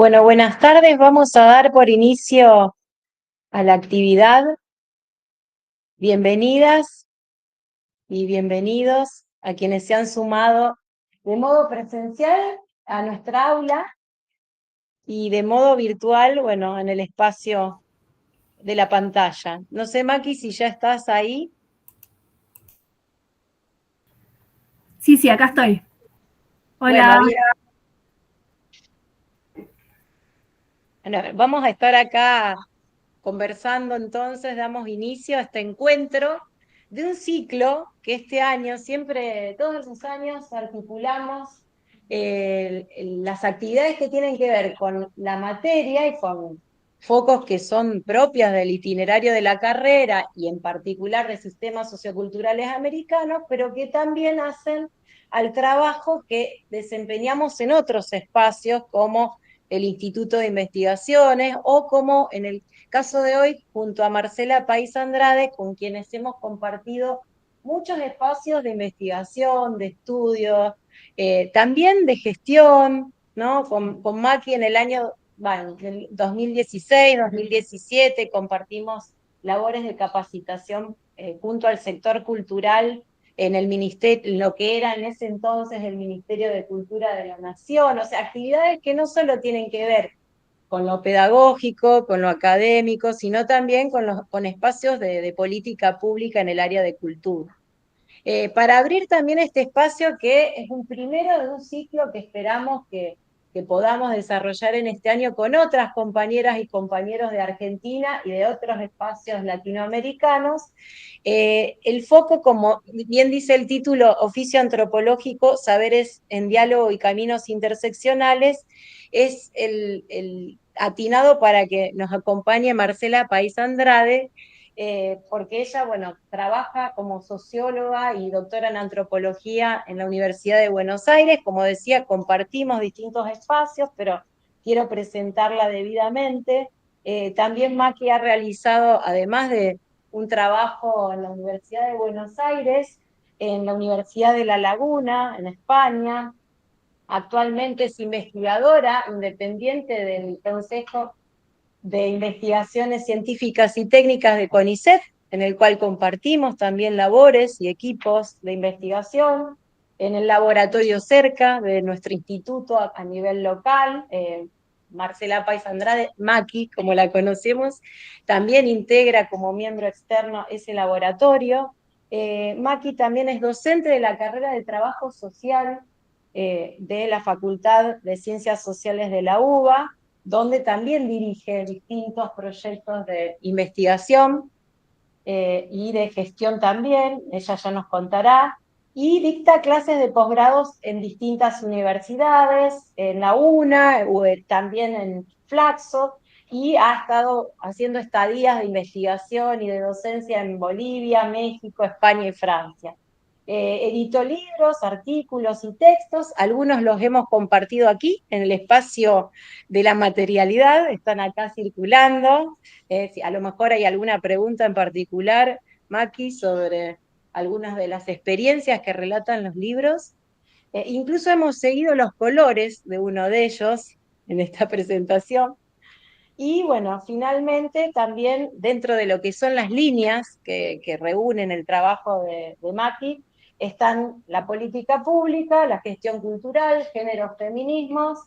Bueno, buenas tardes. Vamos a dar por inicio a la actividad. Bienvenidas y bienvenidos a quienes se han sumado de modo presencial a nuestra aula y de modo virtual, bueno, en el espacio de la pantalla. No sé, Maki, si ya estás ahí. Sí, acá estoy. Bueno, Hola. bien. Bueno, vamos a estar acá conversando entonces, damos inicio a este encuentro de un ciclo que este año, siempre, todos los años, articulamos las actividades que tienen que ver con la materia y con focos que son propias del itinerario de la carrera y en particular de sistemas socioculturales americanos, pero que también hacen al trabajo que desempeñamos en otros espacios como el Instituto de Investigaciones o como en el caso de hoy, junto a Marcela País Andrade, con quienes hemos compartido muchos espacios de investigación, de estudio, también de gestión, ¿no? Con Maki en el año, bueno, en el 2016, 2017, compartimos labores de capacitación junto al sector cultural en el ministerio, lo que era en ese entonces el Ministerio de Cultura de la Nación, o sea, actividades que no solo tienen que ver con lo pedagógico, con lo académico, sino también con espacios de política pública en el área de cultura. Para abrir también este espacio que es un primero de un ciclo que esperamos que podamos desarrollar en este año con otras compañeras y compañeros de Argentina y de otros espacios latinoamericanos. El foco, como bien dice el título, Oficio Antropológico, Saberes en Diálogo y Caminos Interseccionales, es el atinado para que nos acompañe Marcela País Andrade, porque ella, bueno, trabaja como socióloga y doctora en antropología en la Universidad de Buenos Aires. Como decía, compartimos distintos espacios, pero quiero presentarla debidamente. También Maki ha realizado, además de un trabajo en la Universidad de Buenos Aires, en la Universidad de La Laguna, en España. Actualmente es investigadora independiente del Consejo de Investigaciones Científicas y Técnicas de CONICET, en el cual compartimos también labores y equipos de investigación, en el laboratorio cerca de nuestro instituto a nivel local. Marcela País Andrade, Maki, como la conocemos, también integra como miembro externo ese laboratorio. Maki también es docente de la carrera de Trabajo Social de la Facultad de Ciencias Sociales de la UBA, donde también dirige distintos proyectos de investigación y de gestión también, ella ya nos contará, y dicta clases de posgrados en distintas universidades, en la UNA, también en Flaxo, y ha estado haciendo estadías de investigación y de docencia en Bolivia, México, España y Francia. Editó libros, artículos y textos, algunos los hemos compartido aquí en el espacio de la materialidad, están acá circulando. Si a lo mejor hay alguna pregunta en particular, Maki, sobre algunas de las experiencias que relatan los libros. Incluso hemos seguido los colores de uno de ellos en esta presentación. Y bueno, finalmente también dentro de lo que son las líneas que reúnen el trabajo de Maki, están la política pública, la gestión cultural, géneros, feminismos,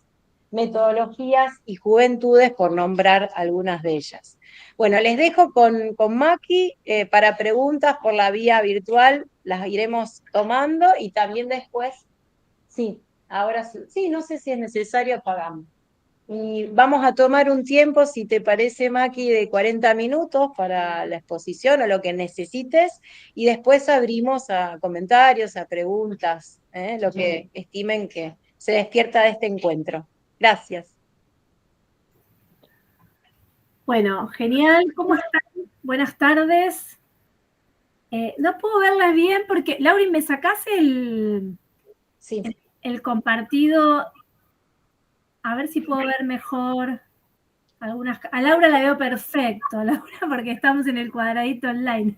metodologías y juventudes, por nombrar algunas de ellas. Bueno, les dejo con Maki para preguntas por la vía virtual, las iremos tomando y también después, sí, ahora sí, sí, no sé si es necesario, pagamos. Y vamos a tomar un tiempo, si te parece, Maki, de 40 minutos para la exposición o lo que necesites, y después abrimos a comentarios, a preguntas, lo que estimen que se despierta de este encuentro. Gracias. Bueno, genial. ¿Cómo están? Buenas tardes. No puedo verlas bien porque, Lauri, ¿me sacás Sí. el compartido? A ver si puedo ver mejor algunas. A Laura la veo perfecto, Laura, porque estamos en el cuadradito online.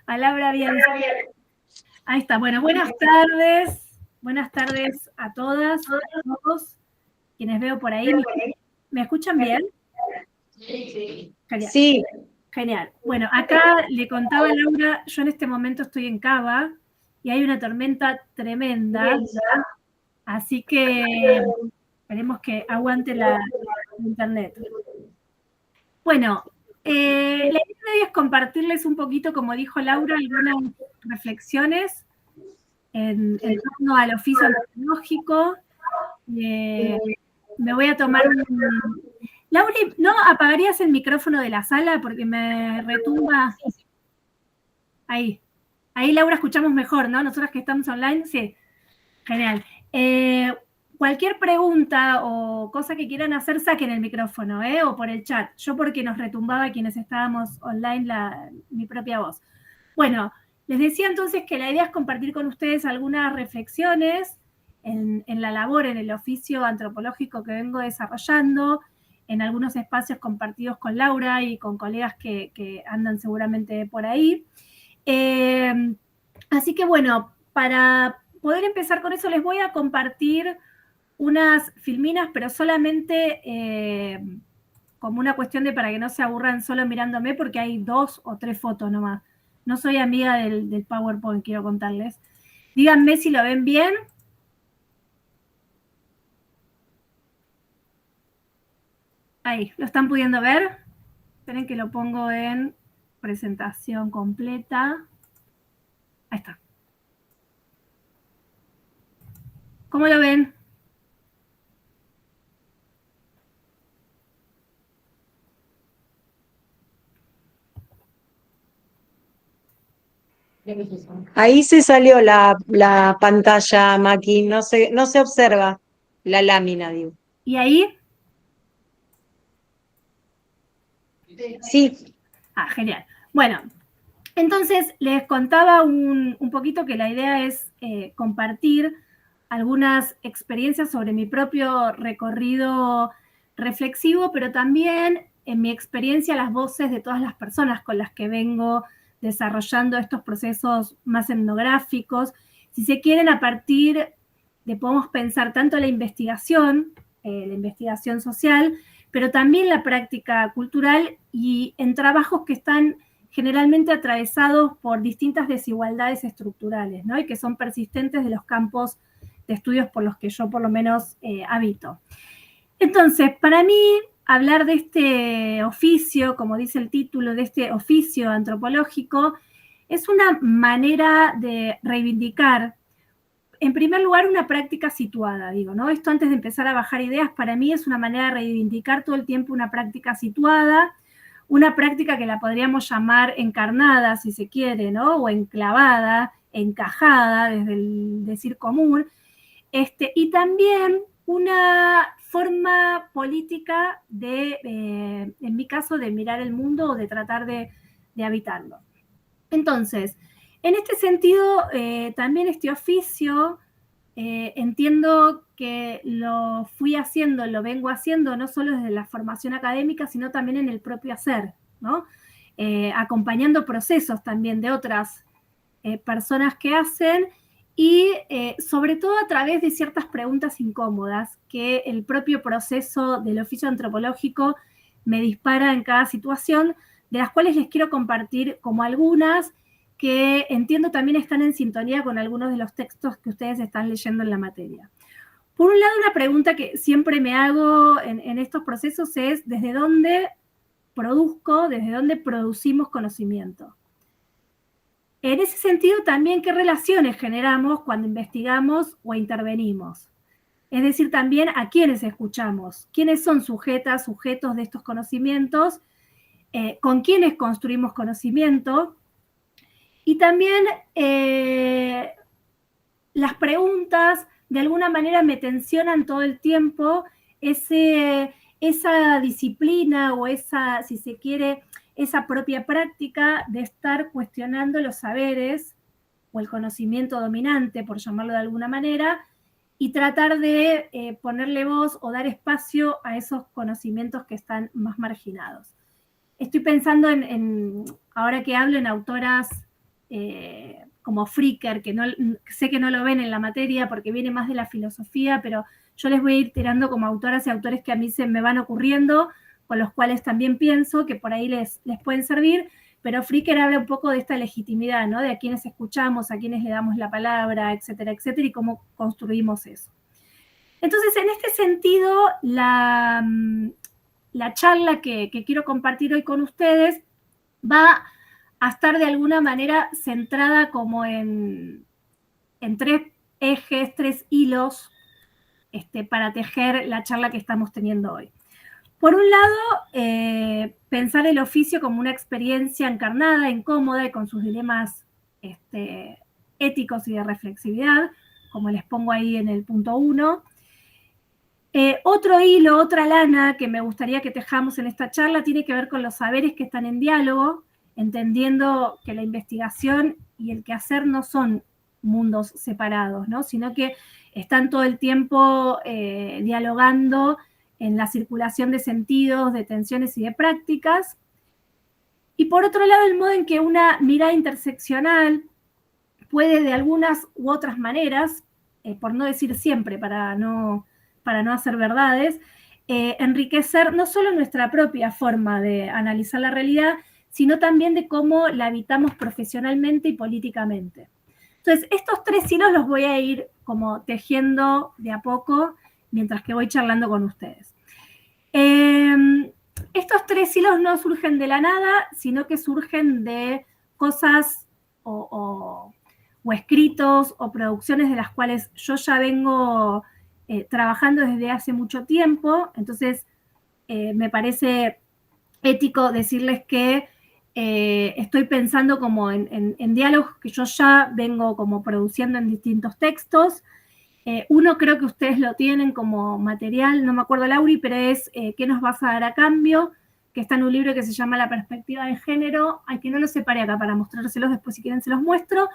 A Laura bien. Ahí está. Bueno, buenas tardes. Buenas tardes a todas, a todos. quienes veo por ahí. ¿Me escuchan bien? Sí. Genial. Sí. Genial. Bueno, acá le contaba a Laura, yo en este momento estoy en Cava y hay una tormenta tremenda, así que esperemos que aguante la internet. Bueno, la idea de hoy es compartirles un poquito, como dijo Laura, algunas reflexiones en torno al oficio antropológico. Me voy a tomar un... Lauri, ¿no apagarías el micrófono de la sala porque me retumba? Ahí. Ahí, Laura, escuchamos mejor, ¿no? Nosotras que estamos online, sí. Genial. Cualquier pregunta o cosa que quieran hacer, saquen el micrófono, o por el chat. Yo porque nos retumbaba quienes estábamos online mi propia voz. Bueno, les decía entonces que la idea es compartir con ustedes algunas reflexiones en la labor, en el oficio antropológico que vengo desarrollando, en algunos espacios compartidos con Laura y con colegas que andan seguramente por ahí. Así que bueno, para poder empezar con eso les voy a compartir unas filminas, pero solamente como una cuestión de para que no se aburran solo mirándome, porque hay 2 o 3 fotos nomás. No soy amiga del PowerPoint, quiero contarles. Díganme si lo ven bien. Ahí, ¿lo están pudiendo ver? Esperen que lo pongo en presentación completa. Ahí está. ¿Cómo lo ven? Ahí se salió la pantalla, Maki, no se observa la lámina, digo. ¿Y ahí? Sí. Ah, genial. Bueno, entonces les contaba un poquito que la idea es compartir algunas experiencias sobre mi propio recorrido reflexivo, pero también en mi experiencia las voces de todas las personas con las que vengo desarrollando estos procesos más etnográficos. Si se quieren, a partir de podemos pensar tanto la investigación social, pero también la práctica cultural y en trabajos que están generalmente atravesados por distintas desigualdades estructurales, ¿no? Y que son persistentes de los campos de estudios por los que yo por lo menos habito. Entonces, para mí, hablar de este oficio, como dice el título, de este oficio antropológico, es una manera de reivindicar, en primer lugar, una práctica situada, digo, ¿no? Esto antes de empezar a bajar ideas, para mí es una manera de reivindicar todo el tiempo una práctica situada, una práctica que la podríamos llamar encarnada, si se quiere, ¿no? O enclavada, encajada desde el decir común, y también una forma política de, en mi caso, de mirar el mundo o de tratar de habitarlo. Entonces, en este sentido, también este oficio, entiendo que lo fui haciendo, lo vengo haciendo, no solo desde la formación académica, sino también en el propio hacer, ¿no? Acompañando procesos también de otras personas que hacen y sobre todo a través de ciertas preguntas incómodas que el propio proceso del oficio antropológico me dispara en cada situación, de las cuales les quiero compartir como algunas que entiendo también están en sintonía con algunos de los textos que ustedes están leyendo en la materia. Por un lado, una pregunta que siempre me hago en estos procesos es ¿desde dónde produzco, desde dónde producimos conocimiento? En ese sentido, también qué relaciones generamos cuando investigamos o intervenimos. Es decir, también a quiénes escuchamos, quiénes son sujetas, sujetos de estos conocimientos, con quiénes construimos conocimiento. Y también las preguntas de alguna manera me tensionan todo el tiempo esa disciplina o esa, si se quiere, esa propia práctica de estar cuestionando los saberes o el conocimiento dominante, por llamarlo de alguna manera, y tratar de ponerle voz o dar espacio a esos conocimientos que están más marginados. Estoy pensando ahora que hablo en autoras como Fricker, que sé que no lo ven en la materia porque viene más de la filosofía, pero yo les voy a ir tirando como autoras y autores que a mí se me van ocurriendo, con los cuales también pienso que por ahí les pueden servir, pero Fricker habla un poco de esta legitimidad, ¿no? De a quienes escuchamos, a quienes le damos la palabra, etcétera, etcétera, y cómo construimos eso. Entonces, en este sentido, la charla que quiero compartir hoy con ustedes va a estar de alguna manera centrada como en tres ejes, tres hilos para tejer la charla que estamos teniendo hoy. Por un lado, pensar el oficio como una experiencia encarnada, incómoda y con sus dilemas éticos y de reflexividad, como les pongo ahí en el punto 1. Otro hilo, otra lana que me gustaría que tejamos en esta charla tiene que ver con los saberes que están en diálogo, entendiendo que la investigación y el quehacer no son mundos separados, ¿no? Sino que están todo el tiempo dialogando en la circulación de sentidos, de tensiones y de prácticas. Y por otro lado, el modo en que una mirada interseccional puede de algunas u otras maneras, por no decir siempre, para no hacer verdades, enriquecer no solo nuestra propia forma de analizar la realidad, sino también de cómo la habitamos profesionalmente y políticamente. Entonces, estos tres hilos los voy a ir como tejiendo de a poco mientras que voy charlando con ustedes. Estos tres hilos no surgen de la nada, sino que surgen de cosas o escritos o producciones de las cuales yo ya vengo trabajando desde hace mucho tiempo. Entonces, me parece ético decirles que estoy pensando como en diálogos que yo ya vengo como produciendo en distintos textos. Uno creo que ustedes lo tienen como material, no me acuerdo, Lauri, pero es ¿qué nos vas a dar a cambio?, que está en un libro que se llama La perspectiva de género. Ay, que no lo separé acá para mostrárselos después, si quieren se los muestro,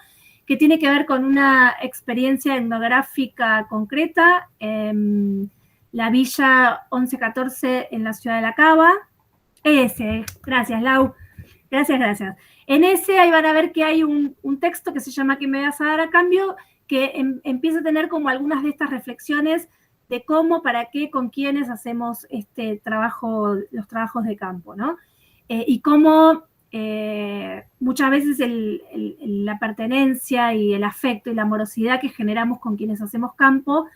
que tiene que ver con una experiencia etnográfica concreta en la Villa 1114 en la ciudad de La Cava. Ese, gracias, Lau. Gracias. En ese ahí van a ver que hay un texto que se llama ¿Qué me vas a dar a cambio?, que empieza a tener como algunas de estas reflexiones de cómo, para qué, con quiénes hacemos los trabajos de campo, ¿no? Y cómo muchas veces la pertenencia y el afecto y la amorosidad que generamos con quienes hacemos campo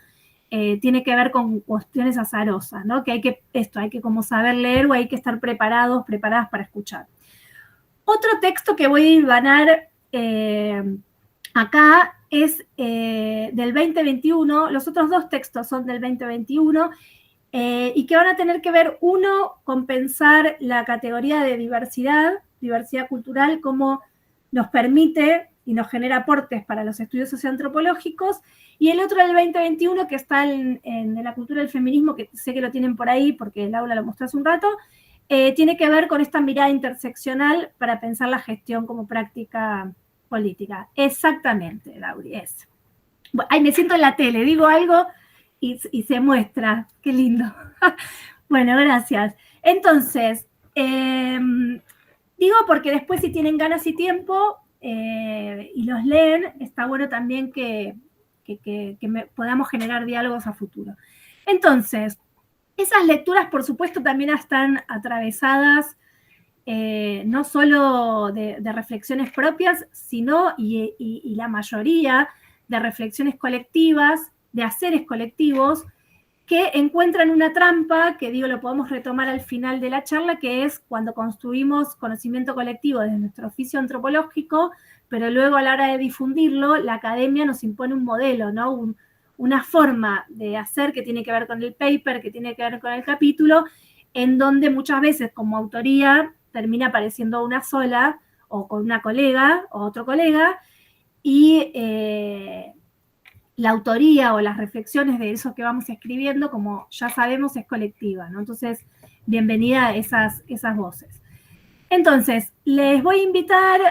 tiene que ver con cuestiones azarosas, ¿no? Que hay que como saber leer o hay que estar preparadas para escuchar. Otro texto que voy a hilvanar acá es del 2021, los otros dos textos son del 2021, y que van a tener que ver, uno, con pensar la categoría de diversidad cultural, cómo nos permite y nos genera aportes para los estudios socioantropológicos, y el otro del 2021, que está en la cultura del feminismo, que sé que lo tienen por ahí porque el aula lo mostró hace un rato, tiene que ver con esta mirada interseccional para pensar la gestión como práctica política. Exactamente, Lauri, es. Ay, me siento en la tele, digo algo y se muestra. Qué lindo. Bueno, gracias. Entonces, digo porque después si tienen ganas y tiempo y los leen, está bueno también que podamos generar diálogos a futuro. Entonces, esas lecturas, por supuesto, también están atravesadas no solo de reflexiones propias, sino, y la mayoría, de reflexiones colectivas, de haceres colectivos, que encuentran una trampa, que digo, lo podemos retomar al final de la charla, que es cuando construimos conocimiento colectivo desde nuestro oficio antropológico, pero luego a la hora de difundirlo, la academia nos impone un modelo, ¿no? Una forma de hacer que tiene que ver con el paper, que tiene que ver con el capítulo, en donde muchas veces como autoría termina apareciendo una sola, o con una colega, o otro colega, y la autoría o las reflexiones de eso que vamos escribiendo, como ya sabemos, es colectiva, ¿no? Entonces, bienvenida a esas voces. Entonces, les voy a invitar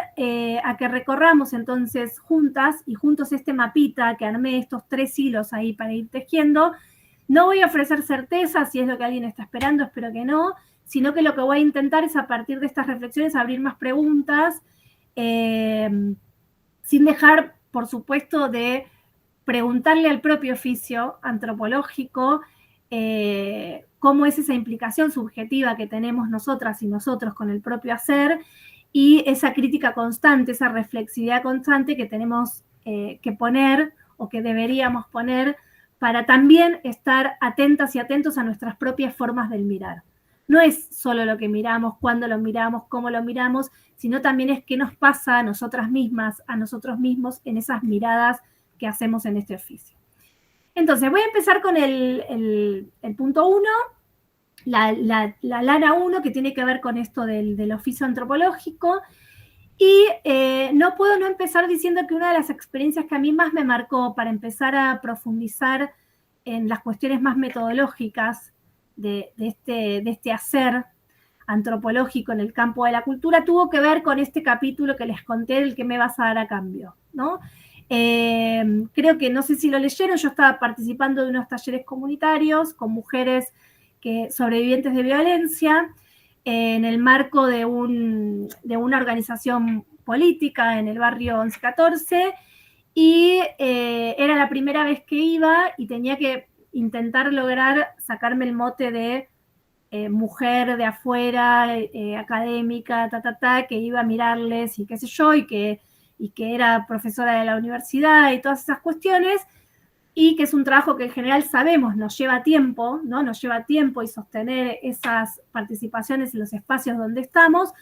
a que recorramos entonces juntas y juntos este mapita que armé, estos tres hilos ahí para ir tejiendo. No voy a ofrecer certeza si es lo que alguien está esperando, espero que no, sino que lo que voy a intentar es a partir de estas reflexiones abrir más preguntas sin dejar, por supuesto, de preguntarle al propio oficio antropológico cómo es esa implicación subjetiva que tenemos nosotras y nosotros con el propio hacer, y esa crítica constante, esa reflexividad constante que tenemos que poner o que deberíamos poner para también estar atentas y atentos a nuestras propias formas del mirar. No es solo lo que miramos, cuándo lo miramos, cómo lo miramos, sino también es qué nos pasa a nosotras mismas, a nosotros mismos en esas miradas que hacemos en este oficio. Entonces, voy a empezar con el punto 1, la lana 1, que tiene que ver con esto del oficio antropológico. Y no puedo no empezar diciendo que una de las experiencias que a mí más me marcó para empezar a profundizar en las cuestiones más metodológicas de este hacer antropológico en el campo de la cultura tuvo que ver con este capítulo que les conté del que me vas a dar a cambio, ¿no? Creo que, no sé si lo leyeron, yo estaba participando de unos talleres comunitarios con mujeres sobrevivientes de violencia en el marco de una organización política en el barrio 1114, y era la primera vez que iba y tenía que intentar lograr sacarme el mote de mujer de afuera, académica, que iba a mirarles y qué sé yo, y que era profesora de la universidad y todas esas cuestiones, y que es un trabajo que en general sabemos nos lleva tiempo, ¿no? Nos lleva tiempo y sostener esas participaciones en los espacios donde estamos,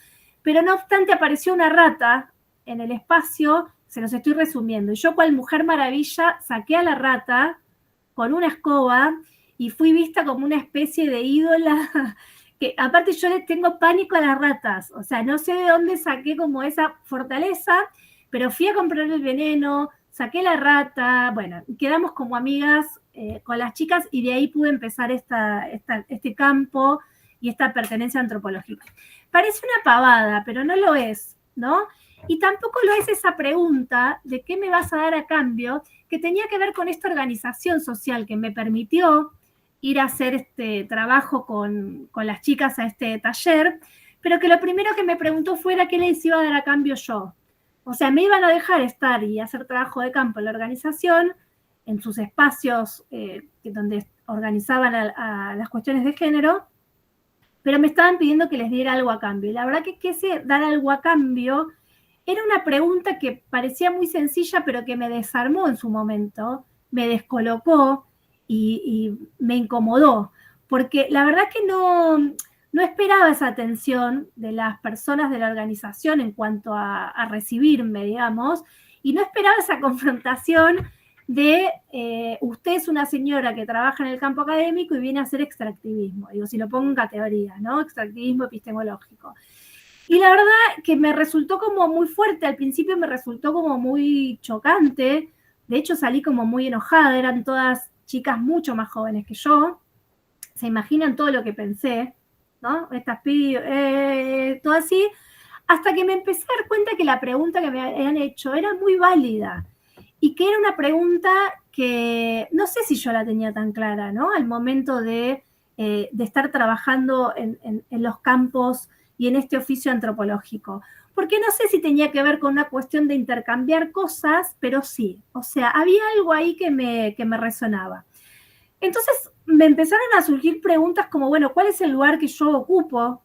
pero no obstante apareció una rata en el espacio, se los estoy resumiendo, y yo cual mujer maravilla saqué a la rata con una escoba y fui vista como una especie de ídola, que aparte yo le tengo pánico a las ratas, o sea, no sé de dónde saqué como esa fortaleza, pero fui a comprar el veneno, saqué la rata, bueno, quedamos como amigas con las chicas, y de ahí pude empezar este campo y esta pertenencia antropológica. Parece una pavada, pero no lo es, ¿no? Y tampoco lo es esa pregunta de qué me vas a dar a cambio, que tenía que ver con esta organización social que me permitió ir a hacer este trabajo con las chicas a este taller, pero que lo primero que me preguntó fuera qué les iba a dar a cambio yo. O sea, me iban a dejar estar y hacer trabajo de campo en la organización, en sus espacios donde organizaban a las cuestiones de género, pero me estaban pidiendo que les diera algo a cambio. Y la verdad que ese dar algo a cambio era una pregunta que parecía muy sencilla, pero que me desarmó en su momento, me descolocó y me incomodó, porque la verdad que no esperaba esa atención de las personas de la organización en cuanto a recibirme, digamos, y no esperaba esa confrontación de usted es una señora que trabaja en el campo académico y viene a hacer extractivismo, digo, si lo pongo en categoría, ¿no? Extractivismo epistemológico. Y la verdad que me resultó como muy fuerte, al principio me resultó como muy chocante, de hecho salí como muy enojada, eran todas chicas mucho más jóvenes que yo, se imaginan todo lo que pensé, ¿no? Estas pibes, todo así, hasta que me empecé a dar cuenta que la pregunta que me habían hecho era muy válida, y que era una pregunta que no sé si yo la tenía tan clara, ¿no? Al momento de estar trabajando en los campos y en este oficio antropológico. Porque no sé si tenía que ver con una cuestión de intercambiar cosas, pero sí, o sea, había algo ahí que me resonaba. Entonces me empezaron a surgir preguntas como, bueno, ¿cuál es el lugar que yo ocupo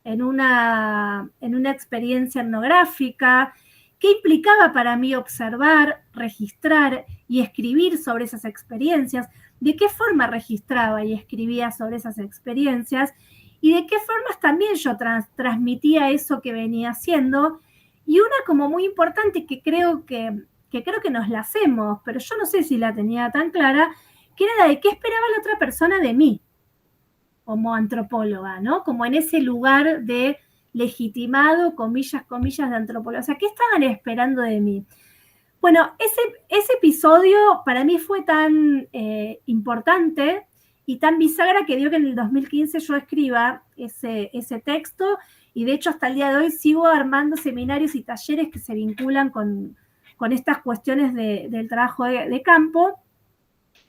en una experiencia etnográfica? ¿Qué implicaba para mí observar, registrar y escribir sobre esas experiencias? ¿De qué forma registraba y escribía sobre esas experiencias? ¿Y de qué formas también yo transmitía eso que venía haciendo? Y una como muy importante que creo que nos la hacemos, pero yo no sé si la tenía tan clara, que era la de qué esperaba la otra persona de mí como antropóloga, ¿no? Como en ese lugar de legitimado, comillas, comillas, de antropóloga. O sea, ¿qué estaban esperando de mí? Bueno, ese episodio para mí fue tan importante y tan bisagra que dio que en el 2015 yo escriba ese texto, y de hecho hasta el día de hoy sigo armando seminarios y talleres que se vinculan con estas cuestiones del trabajo de campo.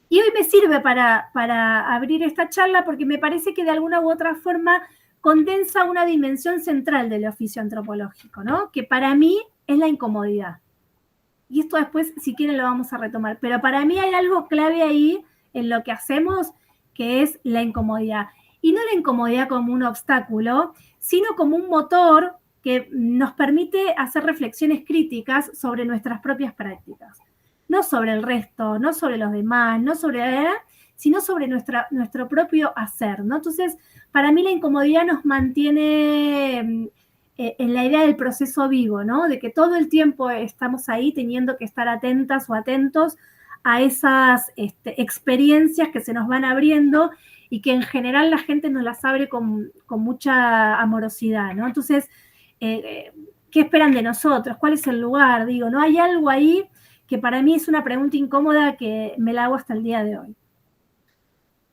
Y hoy me sirve para abrir esta charla porque me parece que de alguna u otra forma condensa una dimensión central del oficio antropológico, ¿no? Que para mí es la incomodidad. Y esto después, si quieren, lo vamos a retomar. Pero para mí hay algo clave ahí en lo que hacemos, que es la incomodidad. Y no la incomodidad como un obstáculo, sino como un motor que nos permite hacer reflexiones críticas sobre nuestras propias prácticas. No sobre el resto, no sobre los demás, no sobre sino sobre nuestro propio hacer, ¿no? Entonces, para mí la incomodidad nos mantiene en la idea del proceso vivo, ¿no? De que todo el tiempo estamos ahí teniendo que estar atentas o atentos a esas experiencias que se nos van abriendo y que en general la gente nos las abre con mucha amorosidad, ¿no? Entonces, ¿qué esperan de nosotros? ¿Cuál es el lugar? Digo, ¿no? Hay algo ahí que para mí es una pregunta incómoda que me la hago hasta el día de hoy.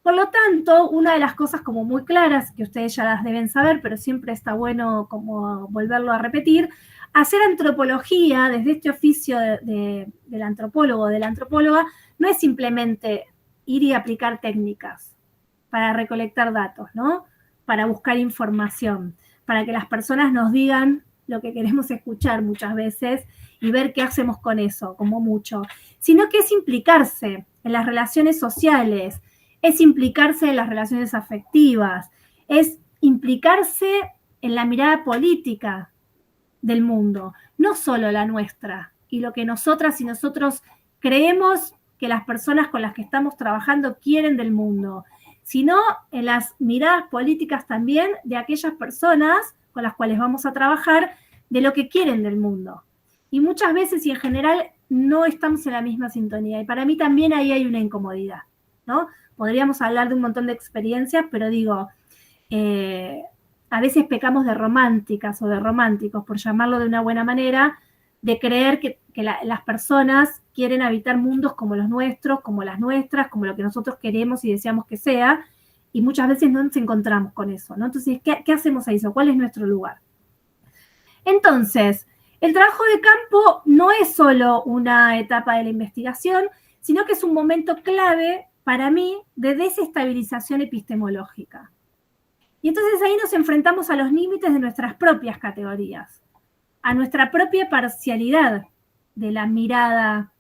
Por lo tanto, una de las cosas como muy claras, que ustedes ya las deben saber, pero siempre está bueno como volverlo a repetir, hacer antropología desde este oficio del antropólogo o de la antropóloga no es simplemente ir y aplicar técnicas para recolectar datos, ¿no? Para buscar información, para que las personas nos digan lo que queremos escuchar muchas veces y ver qué hacemos con eso, como mucho, sino que es implicarse en las relaciones sociales, es implicarse en las relaciones afectivas, es implicarse en la mirada política del mundo, no solo la nuestra, y lo que nosotras y nosotros creemos que las personas con las que estamos trabajando quieren del mundo, sino en las miradas políticas también de aquellas personas con las cuales vamos a trabajar, de lo que quieren del mundo. Y muchas veces y en general no estamos en la misma sintonía, y para mí también ahí hay una incomodidad, ¿no? Podríamos hablar de un montón de experiencias, pero digo, a veces pecamos de románticas o de románticos, por llamarlo de una buena manera, de creer que las personas quieren habitar mundos como los nuestros, como las nuestras, como lo que nosotros queremos y deseamos que sea, y muchas veces no nos encontramos con eso, ¿no? Entonces, ¿qué hacemos a eso? ¿Cuál es nuestro lugar? Entonces, el trabajo de campo no es solo una etapa de la investigación, sino que es un momento clave para mí de desestabilización epistemológica. Y entonces ahí nos enfrentamos a los límites de nuestras propias categorías, a nuestra propia parcialidad de la mirada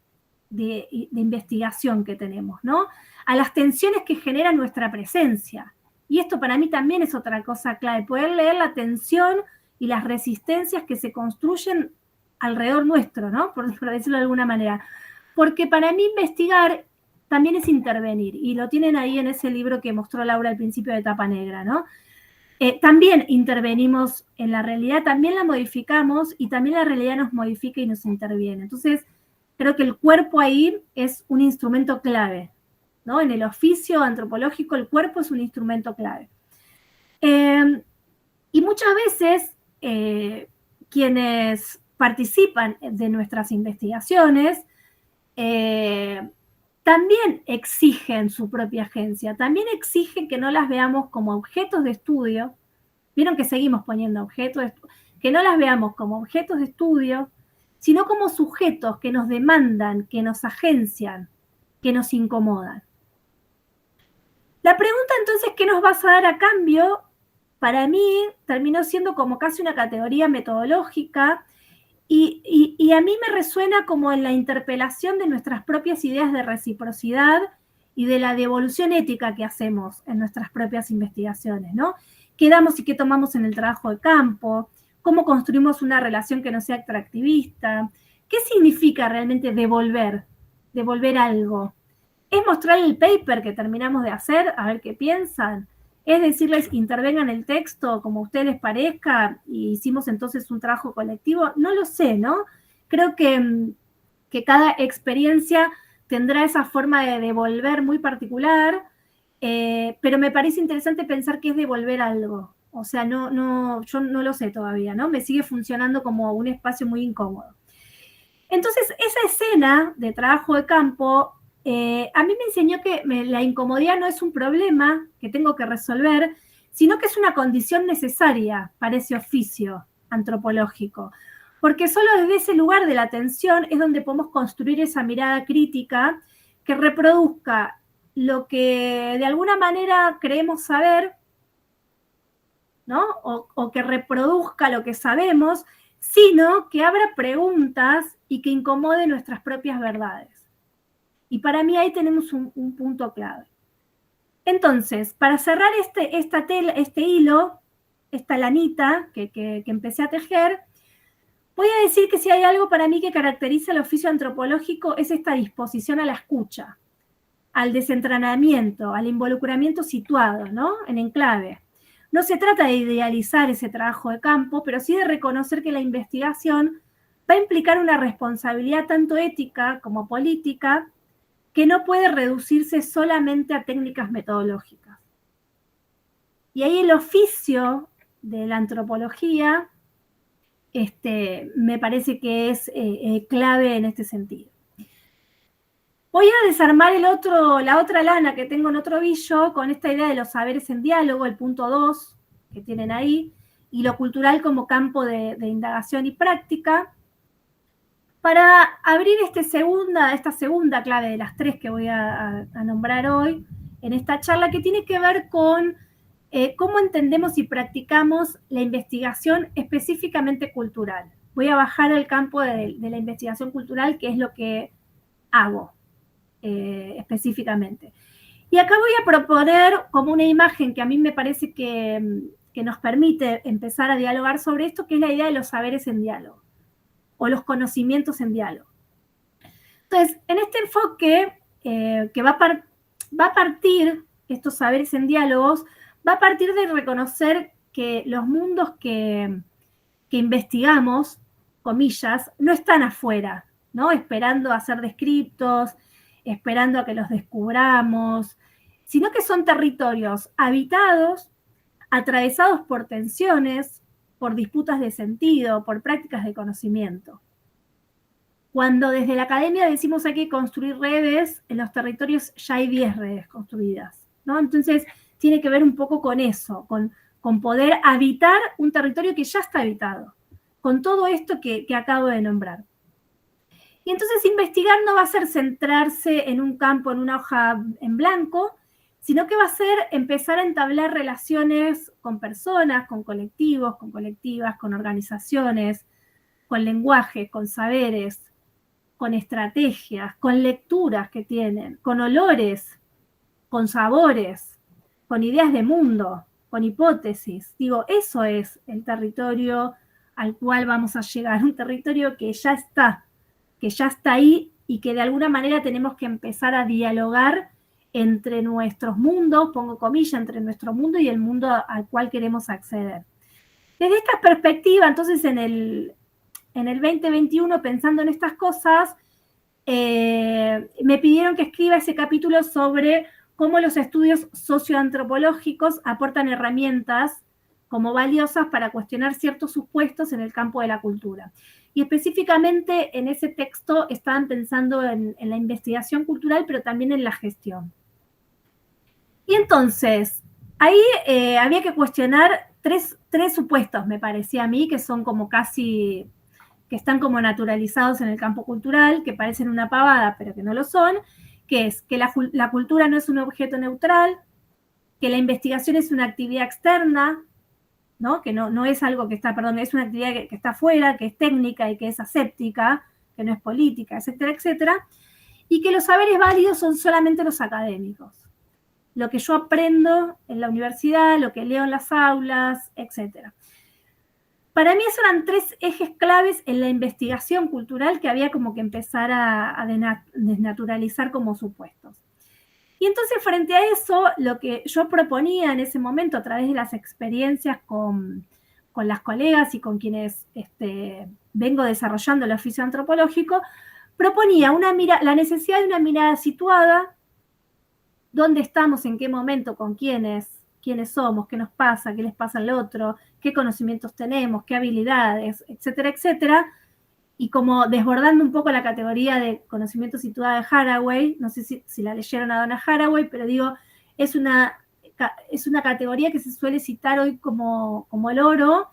de investigación que tenemos, ¿no? A las tensiones que genera nuestra presencia. Y esto para mí también es otra cosa clave, poder leer la tensión y las resistencias que se construyen alrededor nuestro, ¿no? Por decirlo de alguna manera. Porque para mí investigar también es intervenir, y lo tienen ahí en ese libro que mostró Laura al principio de Tapa Negra, ¿no? También intervenimos en la realidad, también la modificamos y también la realidad nos modifica y nos interviene. Entonces, creo que el cuerpo ahí es un instrumento clave, ¿no? En el oficio antropológico el cuerpo es un instrumento clave. Y muchas veces quienes participan de nuestras investigaciones también exigen su propia agencia, también exigen que no las veamos como objetos de estudio. Vieron que seguimos poniendo objetos, que no las veamos como objetos de estudio, sino como sujetos que nos demandan, que nos agencian, que nos incomodan. La pregunta entonces, ¿qué nos vas a dar a cambio? Para mí terminó siendo como casi una categoría metodológica y a mí me resuena como en la interpelación de nuestras propias ideas de reciprocidad y de la devolución ética que hacemos en nuestras propias investigaciones, ¿no? ¿Qué damos y qué tomamos en el trabajo de campo? ¿Cómo construimos una relación que no sea extractivista? ¿Qué significa realmente devolver algo? ¿Es mostrar el paper que terminamos de hacer, a ver qué piensan? ¿Es decirles intervengan el texto como a ustedes les parezca y hicimos entonces un trabajo colectivo? No lo sé, ¿no? Creo que cada experiencia tendrá esa forma de devolver muy particular, pero me parece interesante pensar qué es devolver algo. O sea, yo no lo sé todavía, ¿no? Me sigue funcionando como un espacio muy incómodo. Entonces, esa escena de trabajo de campo a mí me enseñó que la incomodidad no es un problema que tengo que resolver, sino que es una condición necesaria para ese oficio antropológico. Porque solo desde ese lugar de la atención es donde podemos construir esa mirada crítica que reproduzca lo que de alguna manera creemos saber, ¿no? O que reproduzca lo que sabemos sino que abra preguntas y que incomode nuestras propias verdades. Y para mí ahí tenemos un punto clave. Entonces, para cerrar este hilo, esta lanita que empecé a tejer, voy a decir que si hay algo para mí que caracteriza el oficio antropológico es esta disposición a la escucha, al desentrenamiento, al involucramiento situado, ¿no? En enclave. No se trata de idealizar ese trabajo de campo, pero sí de reconocer que la investigación va a implicar una responsabilidad tanto ética como política que no puede reducirse solamente a técnicas metodológicas. Y ahí el oficio de la antropología me parece que es clave en este sentido. Voy a desarmar la otra lana que tengo en otro ovillo con esta idea de los saberes en diálogo, el punto 2 que tienen ahí, y lo cultural como campo de indagación y práctica, para abrir esta segunda clave de las 3 que voy a nombrar hoy en esta charla, que tiene que ver con cómo entendemos y practicamos la investigación específicamente cultural. Voy a bajar al campo de la investigación cultural, que es lo que hago específicamente. Y acá voy a proponer como una imagen que a mí me parece que nos permite empezar a dialogar sobre esto, que es la idea de los saberes en diálogo, o los conocimientos en diálogo. Entonces, en este enfoque que va a partir, estos saberes en diálogos, va a partir de reconocer que los mundos que investigamos, comillas, no están afuera, ¿no? Esperando a ser descritos, esperando a que los descubramos, sino que son territorios habitados, atravesados por tensiones, por disputas de sentido, por prácticas de conocimiento. Cuando desde la academia decimos hay que construir redes, en los territorios ya hay 10 redes construidas, ¿no? Entonces tiene que ver un poco con eso, con poder habitar un territorio que ya está habitado, con todo esto que acabo de nombrar. Y entonces investigar no va a ser centrarse en un campo, en una hoja en blanco, sino que va a ser empezar a entablar relaciones con personas, con colectivos, con colectivas, con organizaciones, con lenguaje, con saberes, con estrategias, con lecturas que tienen, con olores, con sabores, con ideas de mundo, con hipótesis. Digo, eso es el territorio al cual vamos a llegar, un territorio que ya está ahí y que de alguna manera tenemos que empezar a dialogar entre nuestros mundos, pongo comillas, entre nuestro mundo y el mundo al cual queremos acceder. Desde esta perspectiva, entonces en el 2021, pensando en estas cosas, me pidieron que escriba ese capítulo sobre cómo los estudios socioantropológicos aportan herramientas como valiosas para cuestionar ciertos supuestos en el campo de la cultura. Y específicamente en ese texto estaban pensando en la investigación cultural, pero también en la gestión. Y entonces, ahí había que cuestionar tres supuestos, me parecía a mí, que son como casi, que están como naturalizados en el campo cultural, que parecen una pavada, pero que no lo son, que es que la cultura no es un objeto neutral, que la investigación es una actividad externa, ¿no? Que no es algo que está, perdón, es una actividad que está afuera, que es técnica y que es aséptica, que no es política, etcétera, etcétera, y que los saberes válidos son solamente los académicos. Lo que yo aprendo en la universidad, lo que leo en las aulas, etcétera. Para mí esos eran 3 ejes claves en la investigación cultural que había como que empezar a desnaturalizar como supuestos. Y entonces frente a eso, lo que yo proponía en ese momento a través de las experiencias con las colegas y con quienes vengo desarrollando el oficio antropológico, proponía la necesidad de una mirada situada, dónde estamos, en qué momento, con quiénes somos, qué nos pasa, qué les pasa al otro, qué conocimientos tenemos, qué habilidades, etcétera, etcétera, y como desbordando un poco la categoría de conocimiento situado de Haraway, no sé si la leyeron a Donna Haraway, pero digo, es una categoría que se suele citar hoy como el oro,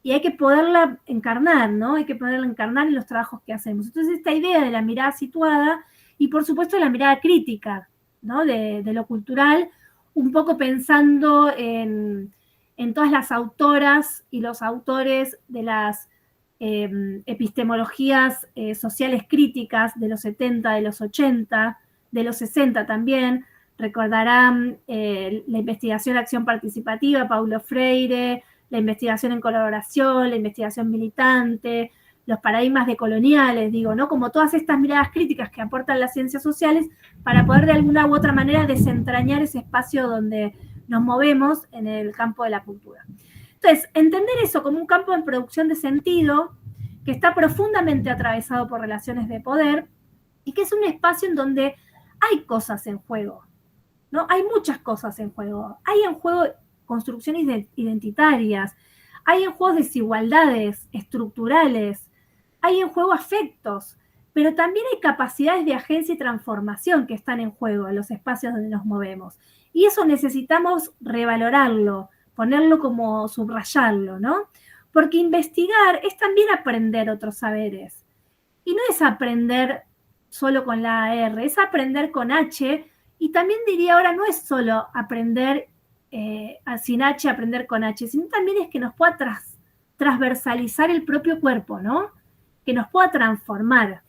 y hay que poderla encarnar, ¿no? Hay que poderla encarnar en los trabajos que hacemos. Entonces, esta idea de la mirada situada, y por supuesto la mirada crítica, ¿no? De lo cultural, un poco pensando en todas las autoras y los autores de las epistemologías sociales críticas de los 70, de los 80, de los 60 también. Recordarán la investigación de acción participativa, Paulo Freire, la investigación en colaboración, la investigación militante, los paradigmas decoloniales, digo, ¿no? Como todas estas miradas críticas que aportan las ciencias sociales para poder de alguna u otra manera desentrañar ese espacio donde nos movemos en el campo de la cultura. Entonces, entender eso como un campo de producción de sentido que está profundamente atravesado por relaciones de poder y que es un espacio en donde hay cosas en juego, ¿no? Hay muchas cosas en juego. Hay en juego construcciones identitarias, hay en juego desigualdades estructurales, hay en juego afectos, pero también hay capacidades de agencia y transformación que están en juego en los espacios donde nos movemos. Y eso necesitamos revalorarlo, ponerlo como subrayarlo, ¿no? Porque investigar es también aprender otros saberes. Y no es aprender solo con la R, es aprender con H. Y también diría ahora, no es solo aprender sin H, aprender con H, sino también es que nos pueda transversalizar el propio cuerpo, ¿no? Que nos pueda transformar.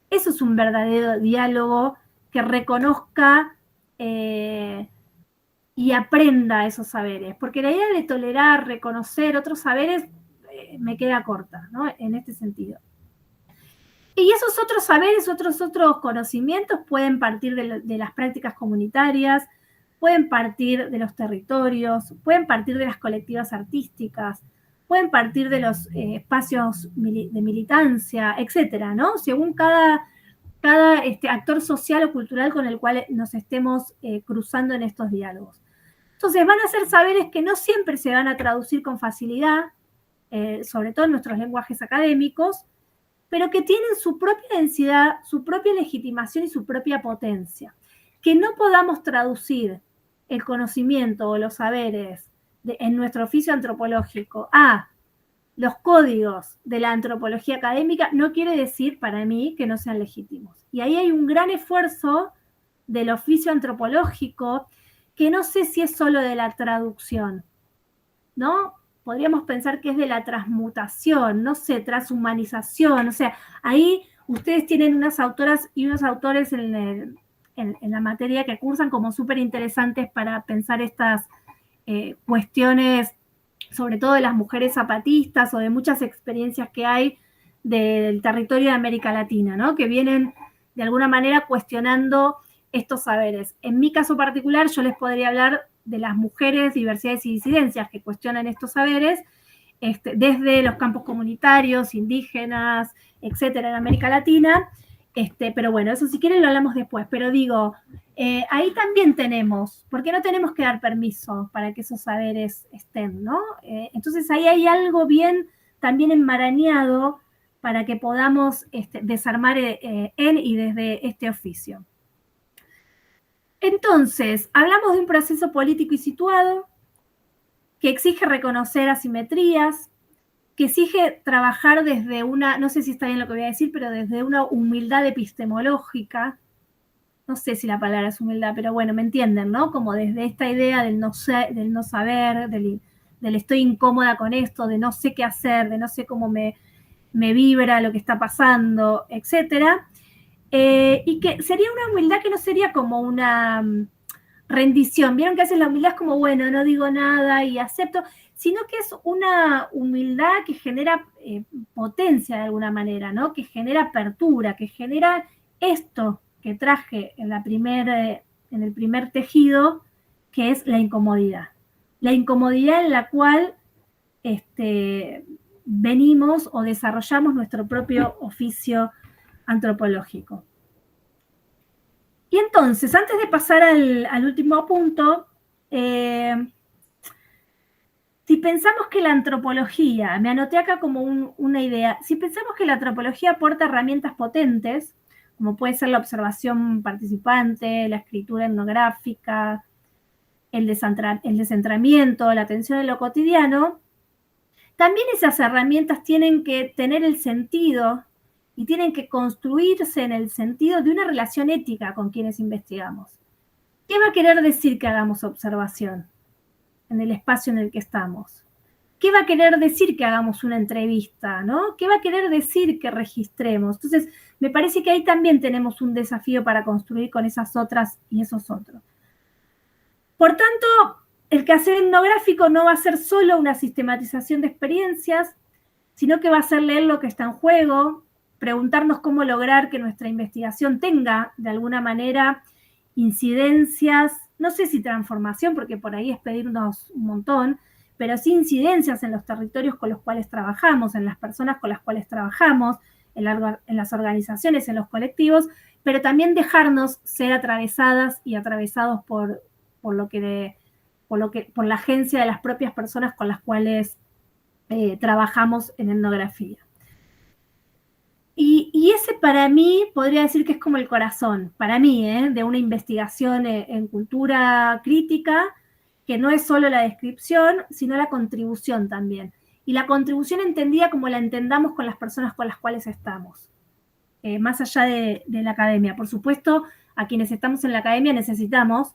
Eso es un verdadero diálogo que reconozca y aprenda esos saberes, porque la idea de tolerar, reconocer otros saberes me queda corta, ¿no? En este sentido. Y esos otros saberes, otros conocimientos pueden partir de las prácticas comunitarias, pueden partir de los territorios, pueden partir de las colectivas artísticas, pueden partir de los espacios de militancia, etcétera, ¿no? Según cada actor social o cultural con el cual nos estemos cruzando en estos diálogos. Entonces van a ser saberes que no siempre se van a traducir con facilidad, sobre todo en nuestros lenguajes académicos, pero que tienen su propia densidad, su propia legitimación y su propia potencia. Que no podamos traducir el conocimiento o los saberes en nuestro oficio antropológico a los códigos de la antropología académica no quiere decir para mí que no sean legítimos. Y ahí hay un gran esfuerzo del oficio antropológico que no sé si es solo de la traducción, ¿no? Podríamos pensar que es de la transmutación, no sé, transhumanización, o sea, ahí ustedes tienen unas autoras y unos autores en la materia que cursan como súper interesantes para pensar estas cuestiones, sobre todo de las mujeres zapatistas o de muchas experiencias que hay del territorio de América Latina, ¿no? Que vienen de alguna manera cuestionando estos saberes. En mi caso particular, yo les podría hablar de las mujeres, diversidades y disidencias que cuestionan estos saberes, desde los campos comunitarios, indígenas, etcétera, en América Latina. Pero bueno, eso si quieren lo hablamos después. Pero digo, ahí también tenemos, porque no tenemos que dar permiso para que esos saberes estén, ¿no? Entonces ahí hay algo bien también enmarañado para que podamos desarmar en y desde este oficio. Entonces, hablamos de un proceso político y situado que exige reconocer asimetrías, que exige trabajar desde una, no sé si está bien lo que voy a decir, pero desde una humildad epistemológica. No sé si la palabra es humildad, pero bueno, me entienden, ¿no? Como desde esta idea del no saber, del estoy incómoda con esto, de no sé qué hacer, de no sé cómo me vibra lo que está pasando, etcétera. Y que sería una humildad que no sería como una rendición. Vieron que a veces la humildad es como, bueno, no digo nada y acepto, sino que es una humildad que genera potencia de alguna manera, ¿no? Que genera apertura, que genera esto que traje en el primer tejido, que es la incomodidad. La incomodidad en la cual venimos o desarrollamos nuestro propio oficio antropológico. Y entonces, antes de pasar al último punto, si pensamos que la antropología, me anoté acá como una idea, si pensamos que la antropología aporta herramientas potentes, como puede ser la observación participante, la escritura etnográfica, el descentramiento, la atención en lo cotidiano, también esas herramientas tienen que tener el sentido y tienen que construirse en el sentido de una relación ética con quienes investigamos. ¿Qué va a querer decir que hagamos observación en el espacio en el que estamos? ¿qué va a querer decir que hagamos una entrevista, ¿no? ¿Qué va a querer decir que registremos? Entonces, me parece que ahí también tenemos un desafío para construir con esas otras y esos otros. Por tanto, el quehacer etnográfico no va a ser solo una sistematización de experiencias, sino que va a ser leer lo que está en juego, preguntarnos cómo lograr que nuestra investigación tenga, de alguna manera, incidencias, no sé si transformación, porque por ahí es pedirnos un montón, pero sí incidencias en los territorios con los cuales trabajamos, en las personas con las cuales trabajamos, en las organizaciones, en los colectivos, pero también dejarnos ser atravesadas y atravesados por la agencia de las propias personas con las cuales trabajamos en etnografía. Y ese para mí podría decir que es como el corazón, para mí, de una investigación en cultura crítica, que no es solo la descripción, sino la contribución también. Y la contribución entendida como la entendamos con las personas con las cuales estamos, más allá de la academia. Por supuesto, a quienes estamos en la academia necesitamos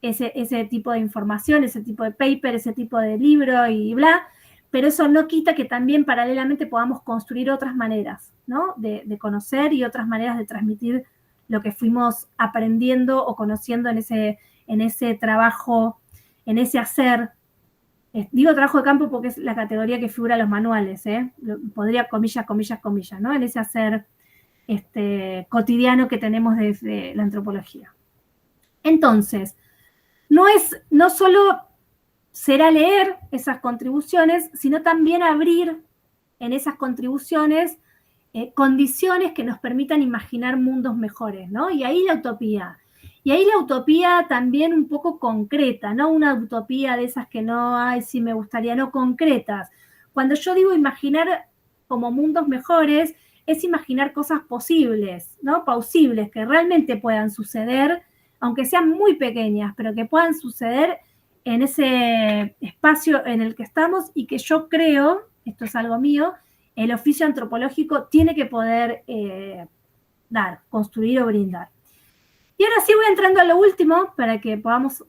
ese tipo de información, ese tipo de paper, ese tipo de libro y bla, pero eso no quita que también paralelamente podamos construir otras maneras, ¿no? De conocer y otras maneras de transmitir lo que fuimos aprendiendo o conociendo en ese trabajo, en ese hacer. Digo trabajo de campo porque es la categoría que figura en los manuales, podría comillas, comillas, comillas, ¿no? En ese hacer cotidiano que tenemos desde la antropología. Entonces, no solo será leer esas contribuciones, sino también abrir en esas contribuciones condiciones que nos permitan imaginar mundos mejores, ¿no? Y ahí la utopía. Y ahí la utopía también un poco concreta, ¿no? Una utopía de esas que no hay, si me gustaría, no concretas. Cuando yo digo imaginar como mundos mejores, es imaginar cosas posibles, ¿no? Pausibles, que realmente puedan suceder, aunque sean muy pequeñas, pero que puedan suceder en ese espacio en el que estamos y que yo creo, esto es algo mío, el oficio antropológico tiene que poder dar, construir o brindar. Y ahora sí voy entrando a lo último para que podamos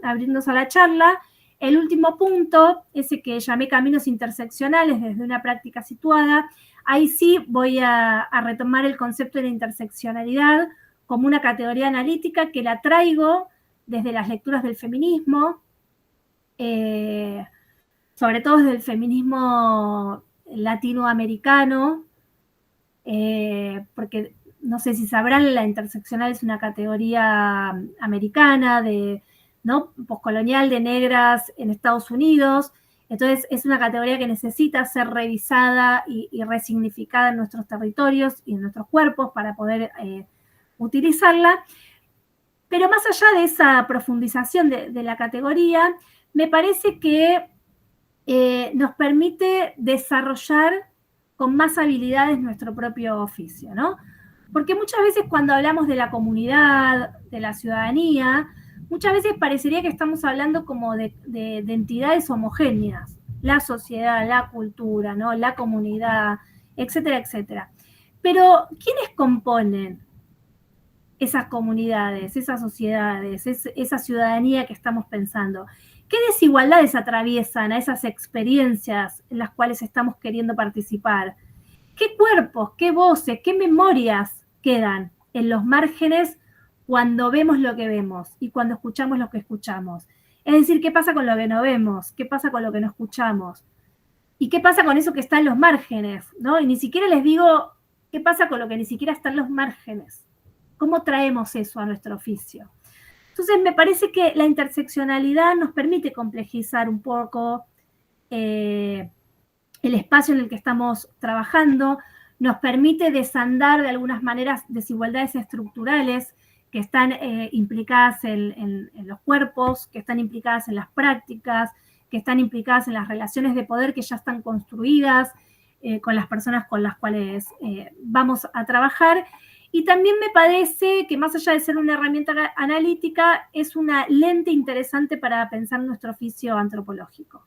abrirnos a la charla. El último punto, ese que llamé caminos interseccionales desde una práctica situada, ahí sí voy a retomar el concepto de la interseccionalidad como una categoría analítica que la traigo desde las lecturas del feminismo, sobre todo desde el feminismo latinoamericano, porque no sé si sabrán, la interseccional es una categoría americana, ¿no? Postcolonial, de negras en Estados Unidos. Entonces es una categoría que necesita ser revisada y resignificada en nuestros territorios y en nuestros cuerpos para poder utilizarla. Pero más allá de esa profundización de la categoría, me parece que nos permite desarrollar con más habilidades nuestro propio oficio, ¿no? Porque muchas veces cuando hablamos de la comunidad, de la ciudadanía, muchas veces parecería que estamos hablando como de entidades homogéneas, la sociedad, la cultura, ¿no? La comunidad, etcétera, etcétera. Pero, ¿quiénes componen esas comunidades, esas sociedades, esa ciudadanía que estamos pensando? ¿Qué desigualdades atraviesan a esas experiencias en las cuales estamos queriendo participar? ¿Qué cuerpos, qué voces, qué memorias quedan en los márgenes cuando vemos lo que vemos y cuando escuchamos lo que escuchamos? Es decir, ¿qué pasa con lo que no vemos? ¿Qué pasa con lo que no escuchamos? ¿Y qué pasa con eso que está en los márgenes? ¿No? Y ni siquiera les digo qué pasa con lo que ni siquiera está en los márgenes. ¿Cómo traemos eso a nuestro oficio? Entonces, me parece que la interseccionalidad nos permite complejizar un poco el espacio en el que estamos trabajando, nos permite desandar de algunas maneras desigualdades estructurales que están implicadas en los cuerpos, que están implicadas en las prácticas, que están implicadas en las relaciones de poder que ya están construidas con las personas con las cuales vamos a trabajar. Y también me parece que más allá de ser una herramienta analítica, es una lente interesante para pensar nuestro oficio antropológico,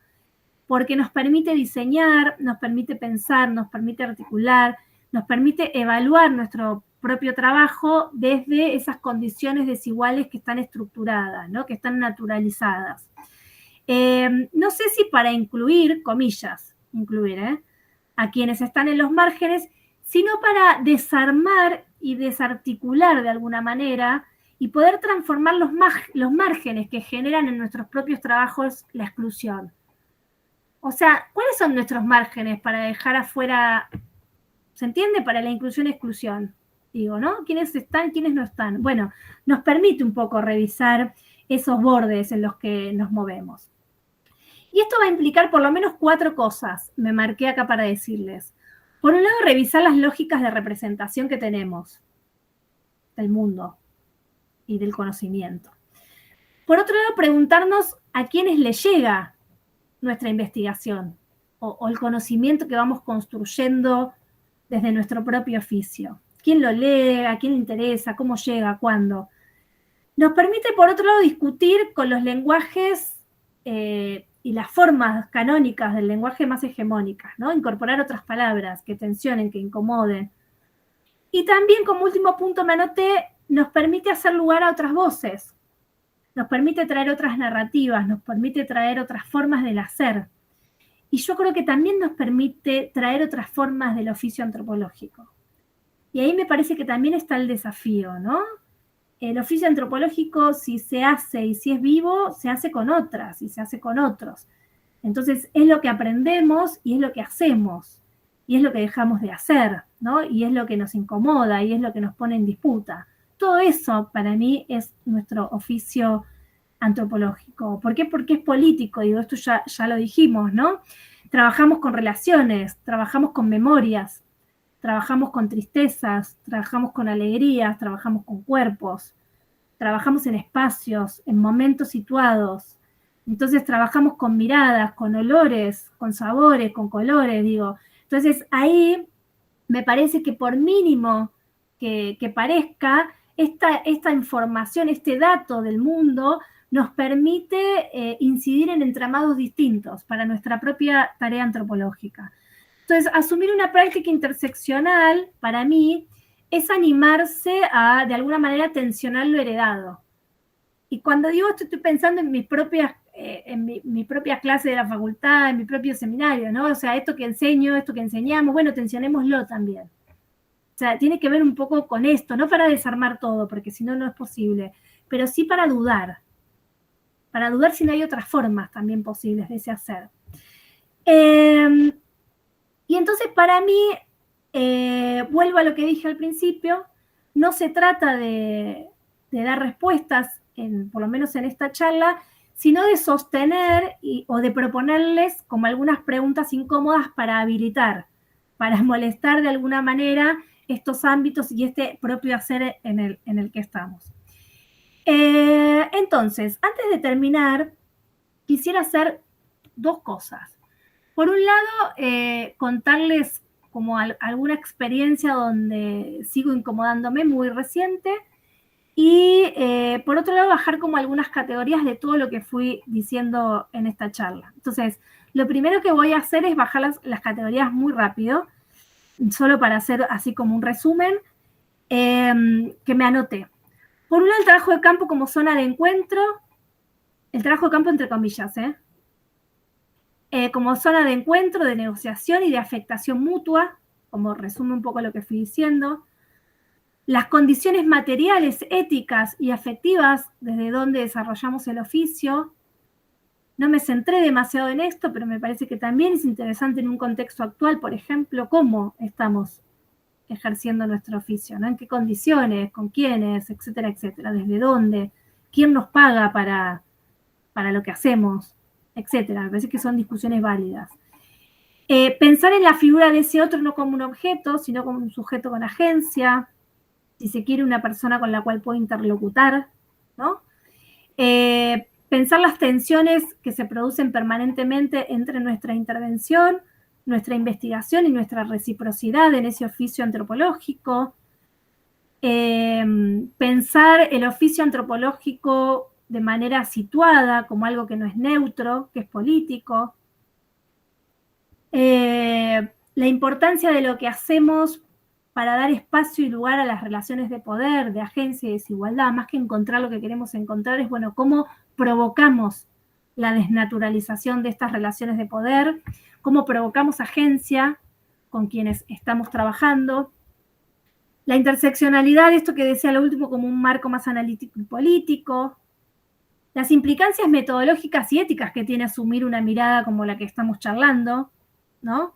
porque nos permite diseñar, nos permite pensar, nos permite articular, nos permite evaluar nuestro propio trabajo desde esas condiciones desiguales que están estructuradas, ¿no? Que están naturalizadas. No sé si para incluir, comillas, a quienes están en los márgenes, sino para desarmar y desarticular de alguna manera y poder transformar los márgenes que generan en nuestros propios trabajos la exclusión. O sea, ¿cuáles son nuestros márgenes para dejar afuera, se entiende? Para la inclusión-exclusión, digo, ¿no? ¿Quiénes están, quiénes no están? Bueno, nos permite un poco revisar esos bordes en los que nos movemos. Y esto va a implicar por lo menos 4 cosas, me marqué acá para decirles. Por un lado, revisar las lógicas de representación que tenemos del mundo y del conocimiento. Por otro lado, preguntarnos a quiénes le llega nuestra investigación o el conocimiento que vamos construyendo desde nuestro propio oficio. ¿Quién lo lee? ¿A quién le interesa? ¿Cómo llega? ¿Cuándo? Nos permite, por otro lado, discutir con los lenguajes y las formas canónicas del lenguaje más hegemónicas, ¿no? Incorporar otras palabras que tensionen, que incomoden. Y también, como último punto me anoté, nos permite hacer lugar a otras voces, nos permite traer otras narrativas, nos permite traer otras formas del hacer. Y yo creo que también nos permite traer otras formas del oficio antropológico. Y ahí me parece que también está el desafío, ¿no? El oficio antropológico, si se hace y si es vivo, se hace con otras y se hace con otros. Entonces es lo que aprendemos y es lo que hacemos y es lo que dejamos de hacer, ¿no? Y es lo que nos incomoda y es lo que nos pone en disputa. Todo eso para mí es nuestro oficio antropológico. ¿Por qué? Porque es político, digo, esto ya lo dijimos, ¿no? Trabajamos con relaciones, trabajamos con memorias, trabajamos con tristezas, trabajamos con alegrías, trabajamos con cuerpos, trabajamos en espacios, en momentos situados. Entonces trabajamos con miradas, con olores, con sabores, con colores, digo. Entonces ahí me parece que por mínimo que parezca, esta información, este dato del mundo nos permite incidir en entramados distintos para nuestra propia tarea antropológica. Entonces, asumir una práctica interseccional, para mí, es animarse a, de alguna manera, tensionar lo heredado. Y cuando digo esto, estoy pensando en mi propia clase de la facultad, en mi propio seminario, ¿no? O sea, esto que enseño, esto que enseñamos, bueno, tensionémoslo también. O sea, tiene que ver un poco con esto, no para desarmar todo, porque si no, no es posible, pero sí para dudar si no hay otras formas también posibles de ese hacer. Y entonces para mí, vuelvo a lo que dije al principio, no se trata de dar respuestas, por lo menos en esta charla, sino de sostener o de proponerles como algunas preguntas incómodas para habilitar, para molestar de alguna manera estos ámbitos y este propio hacer en el que estamos. Entonces, antes de terminar, quisiera hacer 2 cosas. Por un lado, contarles como alguna experiencia donde sigo incomodándome muy reciente y por otro lado bajar como algunas categorías de todo lo que fui diciendo en esta charla. Entonces, lo primero que voy a hacer es bajar las categorías muy rápido, solo para hacer así como un resumen, que me anoté. Por un lado, el trabajo de campo como zona de encuentro, el trabajo de campo entre comillas, como zona de encuentro, de negociación y de afectación mutua, como resume un poco lo que fui diciendo. Las condiciones materiales, éticas y afectivas desde donde desarrollamos el oficio. No me centré demasiado en esto, pero me parece que también es interesante en un contexto actual, por ejemplo, cómo estamos ejerciendo nuestro oficio, ¿no? En qué condiciones, con quiénes, etcétera, etcétera, desde dónde, quién nos paga para lo que hacemos, etcétera. Me parece que son discusiones válidas. Pensar en la figura de ese otro no como un objeto, sino como un sujeto con agencia, si se quiere una persona con la cual puedo interlocutar, ¿no? Pensar las tensiones que se producen permanentemente entre nuestra intervención, nuestra investigación y nuestra reciprocidad en ese oficio antropológico. Pensar el oficio antropológico de manera situada, como algo que no es neutro, que es político. La importancia de lo que hacemos para dar espacio y lugar a las relaciones de poder, de agencia y desigualdad, más que encontrar lo que queremos encontrar, es, bueno, cómo provocamos la desnaturalización de estas relaciones de poder, cómo provocamos agencia con quienes estamos trabajando, la interseccionalidad, esto que decía lo último, como un marco más analítico y político, las implicancias metodológicas y éticas que tiene asumir una mirada como la que estamos charlando, ¿no?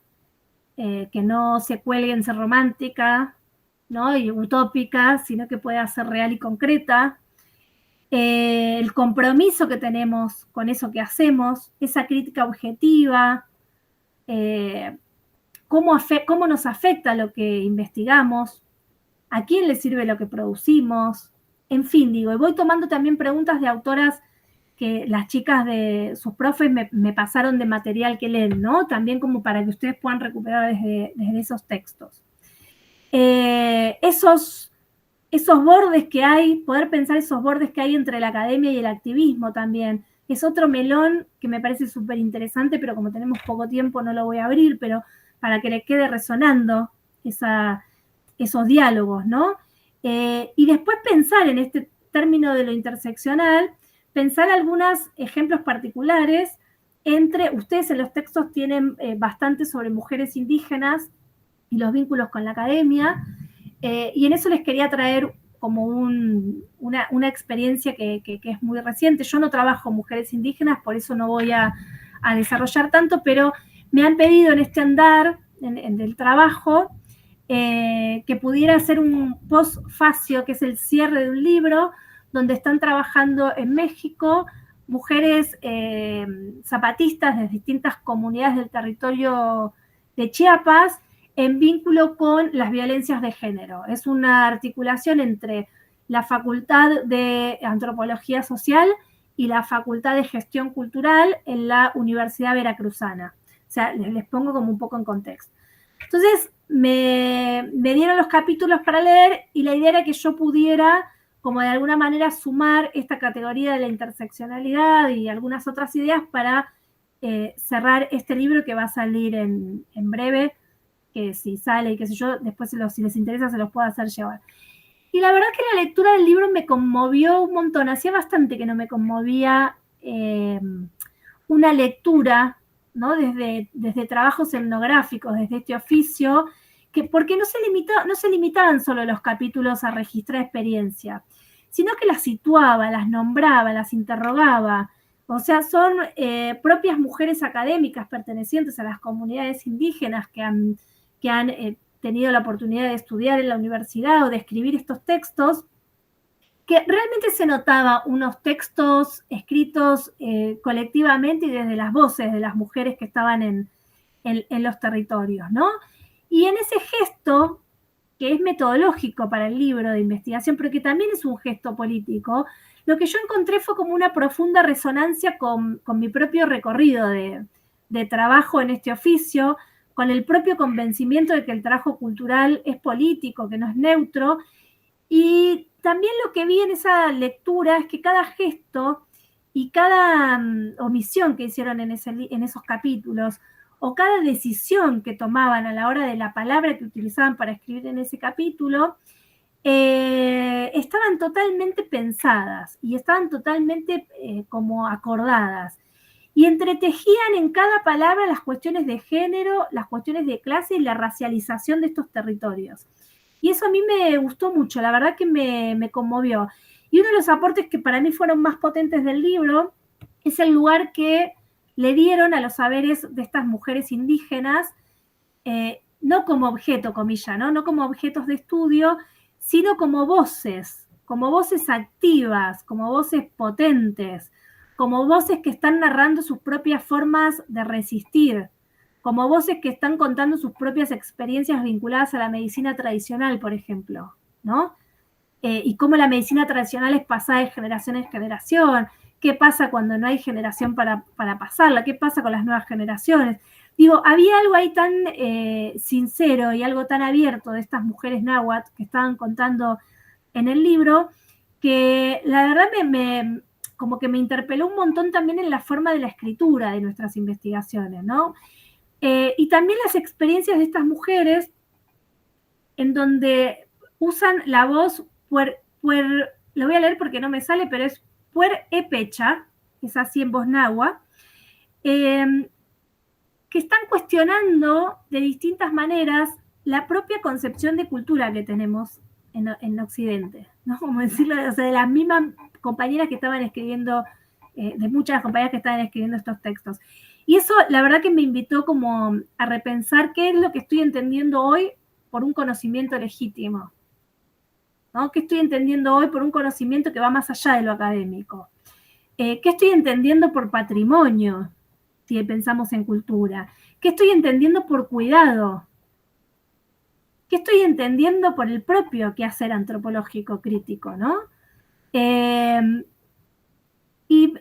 Que no se cuelgue en ser romántica, ¿no? Y utópica, sino que pueda ser real y concreta. El compromiso que tenemos con eso que hacemos, esa crítica objetiva, eh, cómo nos afecta lo que investigamos, a quién le sirve lo que producimos, en fin, digo, y voy tomando también preguntas de autoras que las chicas de sus profes me pasaron de material que leen, ¿no? También como para que ustedes puedan recuperar desde esos textos. Esos bordes que hay, poder pensar esos bordes que hay entre la academia y el activismo también, es otro melón que me parece súper interesante, pero como tenemos poco tiempo no lo voy a abrir, pero para que le quede resonando esos diálogos, ¿no? Y después pensar en este término de lo interseccional, pensar algunos ejemplos particulares entre, ustedes en los textos tienen bastante sobre mujeres indígenas y los vínculos con la academia, y en eso les quería traer como una experiencia que es muy reciente. Yo no trabajo mujeres indígenas, por eso no voy a desarrollar tanto, pero me han pedido en este andar, en el trabajo, que pudiera hacer un postfacio, que es el cierre de un libro, donde están trabajando en México mujeres zapatistas de distintas comunidades del territorio de Chiapas en vínculo con las violencias de género. Es una articulación entre la Facultad de Antropología Social y la Facultad de Gestión Cultural en la Universidad Veracruzana. O sea, les pongo como un poco en contexto. Entonces, me dieron los capítulos para leer y la idea era que yo pudiera, como de alguna manera, sumar esta categoría de la interseccionalidad y algunas otras ideas para cerrar este libro que va a salir en breve, que si sale y qué sé yo, después si les interesa se los puedo hacer llevar. Y la verdad que la lectura del libro me conmovió un montón, hacía bastante que no me conmovía una lectura, ¿no? Desde trabajos etnográficos, desde este oficio, porque no se limitaban solo los capítulos a registrar experiencia, sino que las situaba, las nombraba, las interrogaba. O sea, son propias mujeres académicas pertenecientes a las comunidades indígenas que han tenido la oportunidad de estudiar en la universidad o de escribir estos textos, que realmente se notaba unos textos escritos colectivamente y desde las voces de las mujeres que estaban en los territorios, ¿no? Y en ese gesto, que es metodológico para el libro de investigación, pero que también es un gesto político, lo que yo encontré fue como una profunda resonancia con mi propio recorrido de trabajo en este oficio, con el propio convencimiento de que el trabajo cultural es político, que no es neutro, y también lo que vi en esa lectura es que cada gesto y cada omisión que hicieron en esos capítulos, o cada decisión que tomaban a la hora de la palabra que utilizaban para escribir en ese capítulo, estaban totalmente pensadas y estaban totalmente como acordadas. Y entretejían en cada palabra las cuestiones de género, las cuestiones de clase y la racialización de estos territorios. Y eso a mí me gustó mucho, la verdad que me conmovió. Y uno de los aportes que para mí fueron más potentes del libro es el lugar que le dieron a los saberes de estas mujeres indígenas, no como objeto, comilla, ¿no? No como objetos de estudio, sino como voces activas, como voces potentes, como voces que están narrando sus propias formas de resistir, como voces que están contando sus propias experiencias vinculadas a la medicina tradicional, por ejemplo, ¿no? Y cómo la medicina tradicional es pasada de generación en generación, qué pasa cuando no hay generación para pasarla, qué pasa con las nuevas generaciones. Digo, había algo ahí tan sincero y algo tan abierto de estas mujeres náhuatl que estaban contando en el libro, que la verdad como que me interpeló un montón también en la forma de la escritura de nuestras investigaciones, ¿no? Y también las experiencias de estas mujeres en donde usan la voz lo voy a leer porque no me sale, pero es puer epecha, es así en voz náhuatl, que están cuestionando de distintas maneras la propia concepción de cultura que tenemos en Occidente, ¿no? Como decirlo, o sea, de las mismas compañeras que estaban escribiendo, de muchas compañeras que estaban escribiendo estos textos. Y eso, la verdad que me invitó como a repensar qué es lo que estoy entendiendo hoy por un conocimiento legítimo, ¿no? ¿Qué estoy entendiendo hoy por un conocimiento que va más allá de lo académico? ¿Qué estoy entendiendo por patrimonio, si pensamos en cultura? ¿Qué estoy entendiendo por cuidado? ¿Qué estoy entendiendo por el propio quehacer antropológico crítico, ¿no? Y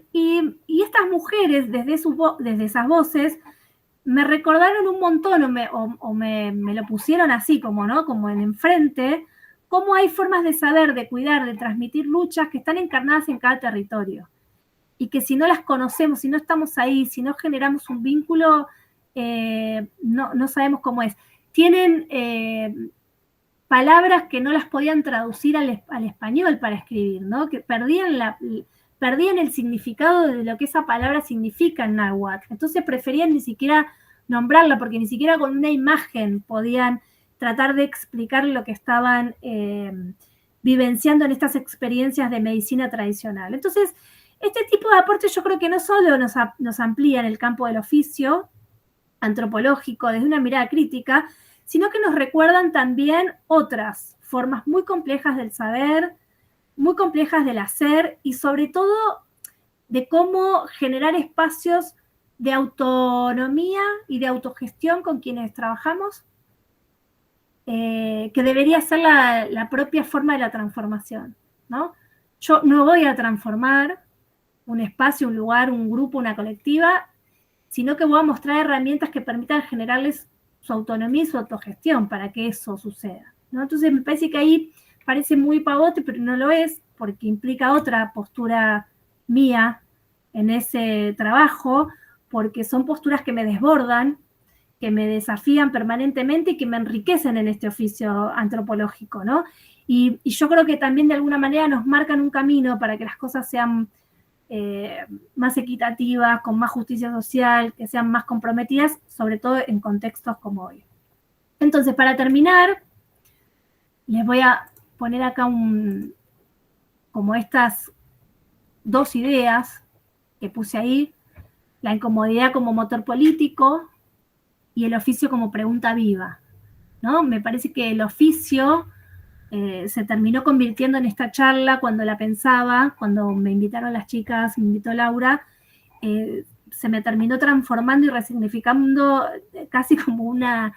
estas mujeres, desde esas voces, me recordaron un montón, o me lo pusieron así, como, ¿no? Como en enfrente, cómo hay formas de saber, de cuidar, de transmitir luchas que están encarnadas en cada territorio. Y que si no las conocemos, si no estamos ahí, si no generamos un vínculo, no sabemos cómo es. Tienen palabras que no las podían traducir al español para escribir, ¿no? Que perdían el significado de lo que esa palabra significa en náhuatl. Entonces preferían ni siquiera nombrarla, porque ni siquiera con una imagen podían tratar de explicar lo que estaban vivenciando en estas experiencias de medicina tradicional. Entonces, este tipo de aportes yo creo que no solo nos amplían el campo del oficio antropológico desde una mirada crítica, sino que nos recuerdan también otras formas muy complejas del saber, muy complejas del hacer y sobre todo de cómo generar espacios de autonomía y de autogestión con quienes trabajamos, que debería ser la propia forma de la transformación, ¿no? Yo no voy a transformar un espacio, un lugar, un grupo, una colectiva, sino que voy a mostrar herramientas que permitan generarles su autonomía y su autogestión para que eso suceda, ¿no? Entonces me parece que ahí parece muy pavote, pero no lo es, porque implica otra postura mía en ese trabajo, porque son posturas que me desbordan, que me desafían permanentemente y que me enriquecen en este oficio antropológico, ¿no? Y yo creo que también de alguna manera nos marcan un camino para que las cosas sean más equitativas, con más justicia social, que sean más comprometidas, sobre todo en contextos como hoy. Entonces, para terminar, les voy a poner acá como estas dos ideas que puse ahí, la incomodidad como motor político y el oficio como pregunta viva, ¿no? Me parece que el oficio se terminó convirtiendo en esta charla cuando la pensaba, cuando me invitaron las chicas, me invitó Laura, se me terminó transformando y resignificando casi como una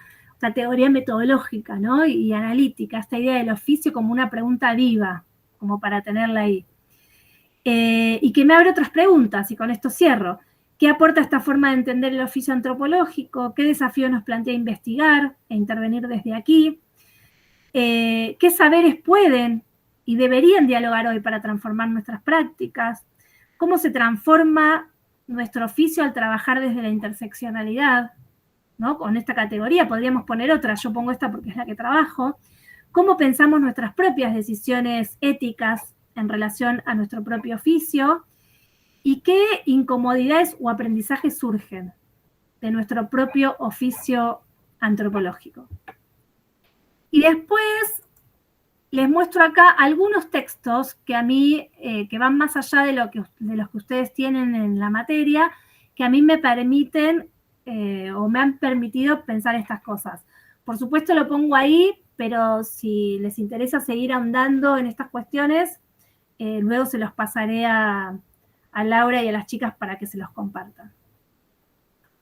teoría metodológica, ¿no? Y analítica, esta idea del oficio como una pregunta viva, como para tenerla ahí. Y que me abre otras preguntas, y con esto cierro. ¿Qué aporta esta forma de entender el oficio antropológico? ¿Qué desafío nos plantea investigar e intervenir desde aquí? ¿Qué saberes pueden y deberían dialogar hoy para transformar nuestras prácticas? ¿Cómo se transforma nuestro oficio al trabajar desde la interseccionalidad? ¿No? Con esta categoría podríamos poner otra, yo pongo esta porque es la que trabajo. ¿Cómo pensamos nuestras propias decisiones éticas en relación a nuestro propio oficio? ¿Y qué incomodidades o aprendizajes surgen de nuestro propio oficio antropológico? Y después les muestro acá algunos textos que a mí, que van más allá de los que ustedes tienen en la materia, que a mí me permiten o me han permitido pensar estas cosas. Por supuesto lo pongo ahí, pero si les interesa seguir ahondando en estas cuestiones, luego se los pasaré a Laura y a las chicas para que se los compartan.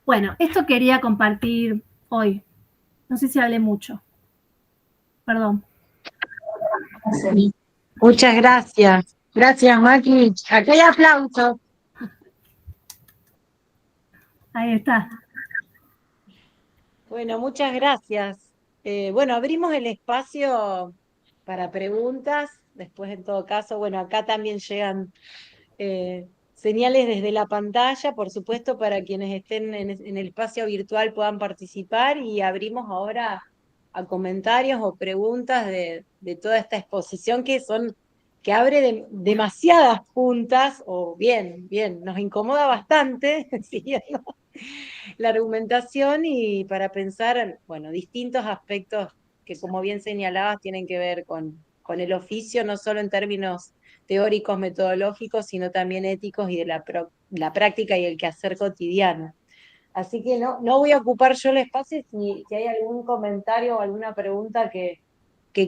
Bueno, esto quería compartir hoy. No sé si hablé mucho. Perdón. Muchas gracias. Gracias, Maki. Acá hay aplausos. Ahí está. Bueno, muchas gracias. Bueno, abrimos el espacio para preguntas. Después, en todo caso, bueno, acá también llegan señales desde la pantalla, por supuesto, para quienes estén en el espacio virtual puedan participar y abrimos ahora a comentarios o preguntas de toda esta exposición que son que abre demasiadas puntas, o bien, nos incomoda bastante, siguiendo la argumentación y para pensar, bueno, distintos aspectos que como bien señalabas tienen que ver con el oficio, no solo en términos teóricos, metodológicos, sino también éticos y de la práctica y el quehacer cotidiano. Así que no voy a ocupar yo el espacio si hay algún comentario o alguna pregunta que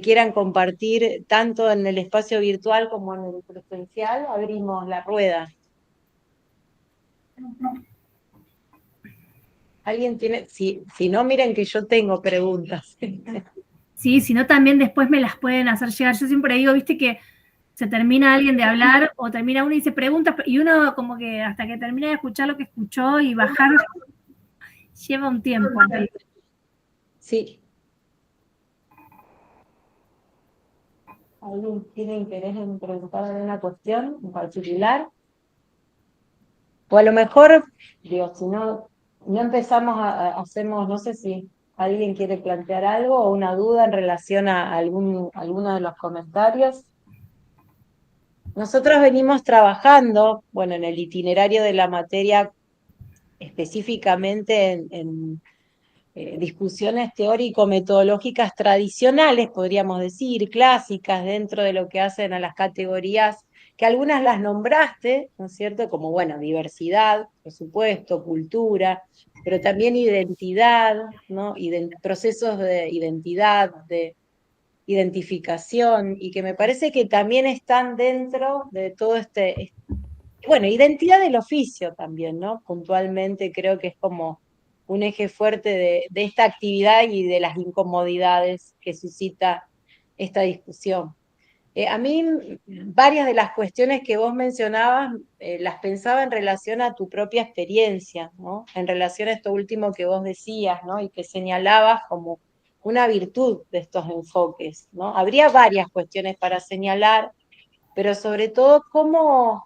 quieran compartir tanto en el espacio virtual como en el presencial, abrimos la rueda. ¿Alguien tiene? Si no, miren que yo tengo preguntas. Sí, si no también después me las pueden hacer llegar. Yo siempre digo, viste que se termina alguien de hablar o termina uno y dice preguntas y uno como que hasta que termina de escuchar lo que escuchó y bajar lleva un tiempo. Sí. ¿Alguien tiene interés en preguntar alguna cuestión en particular? O a lo mejor, digo, si no empezamos hacemos, no sé si alguien quiere plantear algo o una duda en relación a alguno de los comentarios. Nosotros venimos trabajando, bueno, en el itinerario de la materia específicamente en discusiones teórico-metodológicas tradicionales, podríamos decir, clásicas, dentro de lo que hacen a las categorías, que algunas las nombraste, ¿no es cierto? Como, bueno, diversidad, por supuesto, cultura, pero también identidad, ¿no? Procesos de identidad, de identificación, y que me parece que también están dentro de todo bueno, identidad del oficio también, ¿no? Puntualmente creo que es como un eje fuerte de esta actividad y de las incomodidades que suscita esta discusión. A mí, varias de las cuestiones que vos mencionabas, las pensaba en relación a tu propia experiencia, ¿no? En relación a esto último que vos decías, ¿no? Y que señalabas como una virtud de estos enfoques, ¿no? Habría varias cuestiones para señalar, pero sobre todo vos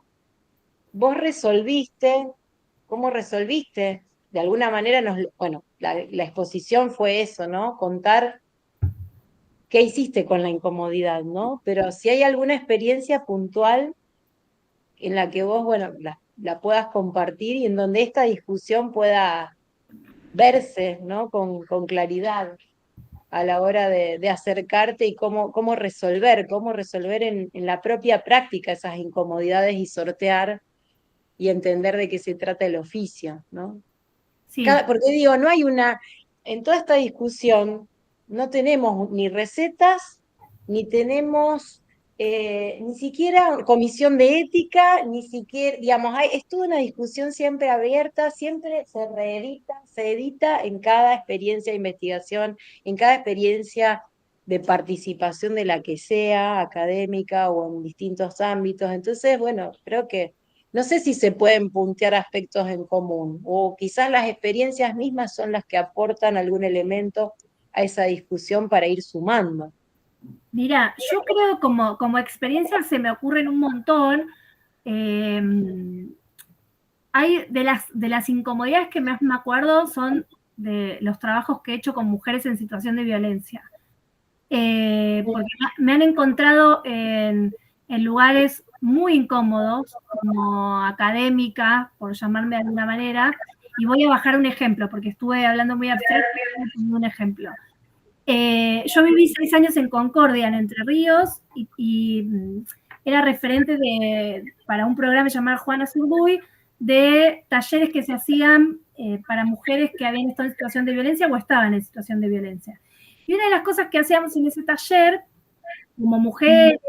cómo resolviste, de alguna manera bueno, la exposición fue eso, ¿no? Contar qué hiciste con la incomodidad, ¿no? Pero si hay alguna experiencia puntual en la que vos, bueno, la puedas compartir y en donde esta discusión pueda verse, ¿no? Con claridad a la hora de acercarte y cómo resolver en la propia práctica esas incomodidades y sortear y entender de qué se trata el oficio, ¿no? Sí, Porque digo, en toda esta discusión no tenemos ni recetas, ni tenemos ni siquiera comisión de ética, ni siquiera, digamos, es toda una discusión siempre abierta, siempre se edita en cada experiencia de investigación, en cada experiencia de participación de la que sea, académica o en distintos ámbitos. Entonces, bueno, creo que no sé si se pueden puntear aspectos en común, o quizás las experiencias mismas son las que aportan algún elemento a esa discusión para ir sumando. mira, yo creo como experiencia se me ocurren un montón. Eh, Hay de las incomodidades que más me acuerdo son de los trabajos que he hecho con mujeres en situación de violencia. Porque me han encontrado en lugares muy incómodos, como académica, por llamarme de alguna manera, y voy a bajar un ejemplo, porque estuve hablando muy abstracto, un ejemplo. Yo viví 6 años en Concordia, en Entre Ríos, y era referente para un programa llamado Juana Zurduy, de talleres que se hacían para mujeres que habían estado en situación de violencia o estaban en situación de violencia. Y una de las cosas que hacíamos en ese taller, como mujeres,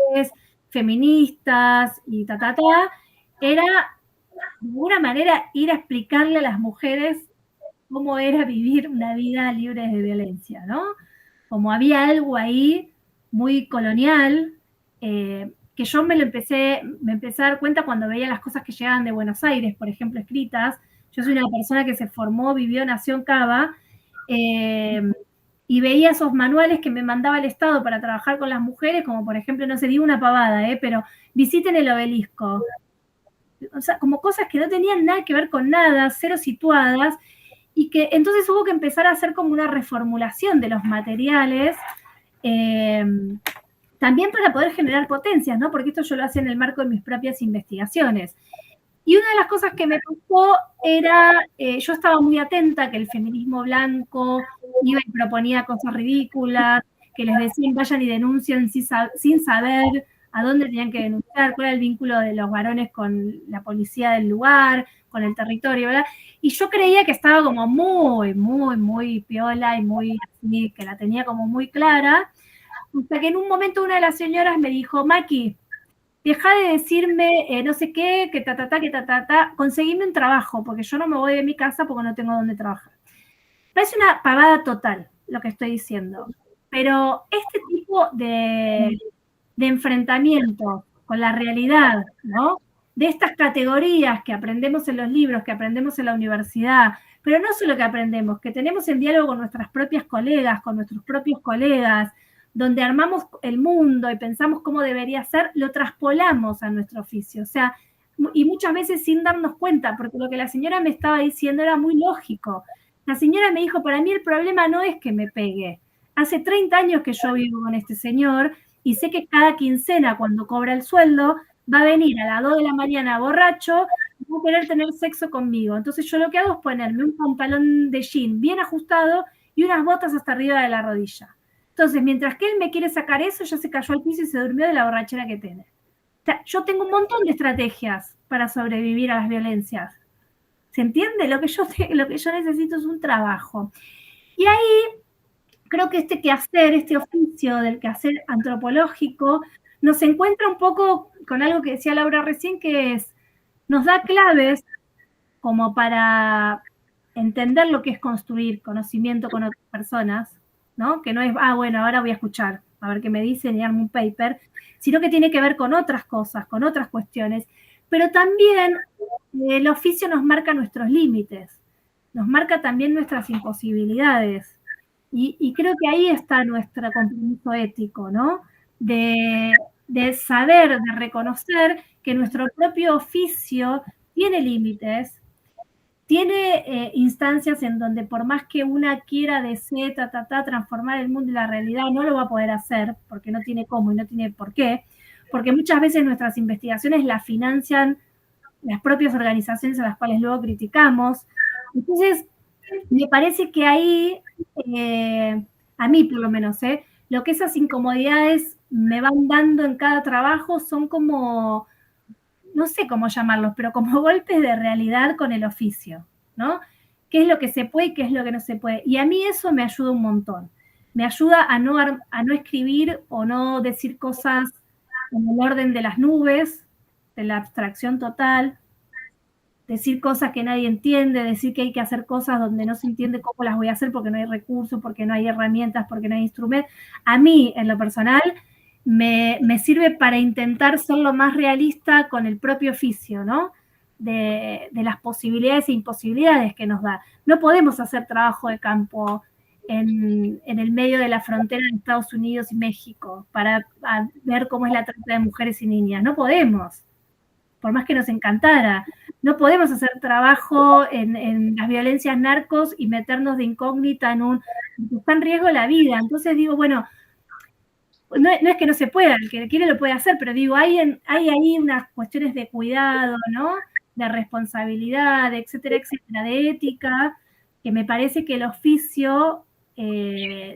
feministas y era de alguna manera ir a explicarle a las mujeres cómo era vivir una vida libre de violencia, ¿no? Como había algo ahí muy colonial, que yo me empecé a dar cuenta cuando veía las cosas que llegaban de Buenos Aires, por ejemplo, escritas. Yo soy una persona que se formó, vivió, nació en Cava, y veía esos manuales que me mandaba el Estado para trabajar con las mujeres, como por ejemplo, no sé, digo una pavada, pero visiten el obelisco. O sea, como cosas que no tenían nada que ver con nada, cero situadas, y que entonces hubo que empezar a hacer como una reformulación de los materiales, también para poder generar potencias, ¿no? Porque esto yo lo hacía en el marco de mis propias investigaciones. Y una de las cosas que me pasó era, yo estaba muy atenta que el feminismo blanco iba y proponía cosas ridículas, que les decían vayan y denuncien sin saber a dónde tenían que denunciar, cuál era el vínculo de los varones con la policía del lugar, con el territorio, ¿verdad? Y yo creía que estaba como muy piola y muy así, que la tenía como muy clara, hasta que en un momento una de las señoras me dijo, Maki, deja de decirme no sé qué, que conseguime un trabajo, porque yo no me voy de mi casa porque no tengo dónde trabajar. Parece una pavada total lo que estoy diciendo, pero este tipo de enfrentamiento con la realidad, ¿no? De estas categorías que aprendemos en los libros, que aprendemos en la universidad, pero no solo que aprendemos, que tenemos en diálogo con nuestras propias colegas, con nuestros propios colegas, donde armamos el mundo y pensamos cómo debería ser, lo traspolamos a nuestro oficio. O sea, y muchas veces sin darnos cuenta, porque lo que la señora me estaba diciendo era muy lógico. La señora me dijo, para mí el problema no es que me pegue. Hace 30 años que yo vivo con este señor y sé que cada quincena, cuando cobra el sueldo, va a venir a las 2 de la mañana borracho y va a querer tener sexo conmigo. Entonces yo lo que hago es ponerme un pantalón de jean bien ajustado y unas botas hasta arriba de la rodilla. Entonces, mientras que él me quiere sacar eso, ya se cayó al piso y se durmió de la borrachera que tiene. O sea, yo tengo un montón de estrategias para sobrevivir a las violencias. ¿Se entiende? Lo que yo necesito es un trabajo. Y ahí creo que este quehacer, este oficio del quehacer antropológico, nos encuentra un poco con algo que decía Laura recién, que es, nos da claves como para entender lo que es construir conocimiento con otras personas, ¿no? Que no es, bueno, ahora voy a escuchar, a ver qué me dicen y armo un paper, sino que tiene que ver con otras cosas, con otras cuestiones. Pero también el oficio nos marca nuestros límites, nos marca también nuestras imposibilidades. Y creo que ahí está nuestro compromiso ético, ¿no? De saber, de reconocer que nuestro propio oficio tiene límites, tiene instancias en donde por más que una quiera, desee, transformar el mundo y la realidad, no lo va a poder hacer, porque no tiene cómo y no tiene por qué, porque muchas veces nuestras investigaciones las financian las propias organizaciones a las cuales luego criticamos. Entonces, me parece que ahí, a mí por lo menos, lo que esas incomodidades me van dando en cada trabajo son como, no sé cómo llamarlos, pero como golpes de realidad con el oficio, ¿no? ¿Qué es lo que se puede y qué es lo que no se puede? Y a mí eso me ayuda un montón. Me ayuda a no escribir o no decir cosas en el orden de las nubes, de la abstracción total, decir cosas que nadie entiende, decir que hay que hacer cosas donde no se entiende cómo las voy a hacer porque no hay recursos, porque no hay herramientas, porque no hay instrumentos. A mí, en lo personal, me sirve para intentar ser lo más realista con el propio oficio, ¿no? De las posibilidades e imposibilidades que nos da. No podemos hacer trabajo de campo en el medio de la frontera de Estados Unidos y México para ver cómo es la trata de mujeres y niñas. No podemos, por más que nos encantara. No podemos hacer trabajo en las violencias narcos y meternos de incógnita está en riesgo la vida. Entonces digo, bueno, no es que no se pueda, el que quiere lo puede hacer, pero digo, hay ahí unas cuestiones de cuidado, ¿no? De responsabilidad, etcétera, de ética, que me parece que el oficio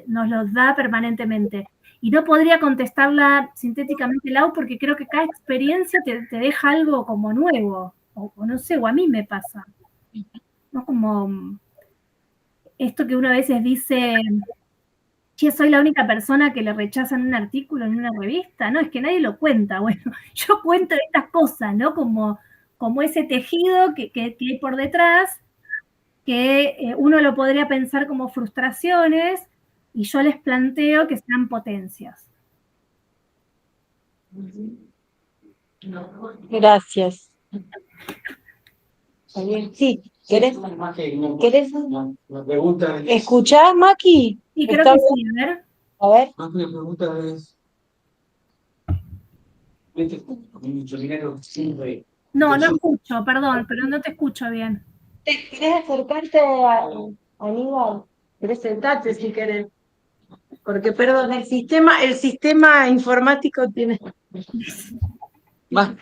nos los da permanentemente. Y no podría contestarla sintéticamente, Lau, porque creo que cada experiencia te deja algo como nuevo, o no sé, o a mí me pasa. ¿No? Como esto que uno a veces dice, yo soy la única persona que le rechazan un artículo en una revista, no, es que nadie lo cuenta, bueno, yo cuento estas cosas, ¿no? Como ese tejido que hay por detrás, que uno lo podría pensar como frustraciones, y yo les planteo que sean potencias. Gracias. Sí, ¿querés? ¿Escuchás, Maki? Sí, creo que sí, a ver. A ver. Maki, la pregunta es... No escucho, perdón, pero no te escucho bien. ¿Querés acercarte a Aníbal? ¿Querés sentarte si querés? Porque, perdón, el sistema informático tiene...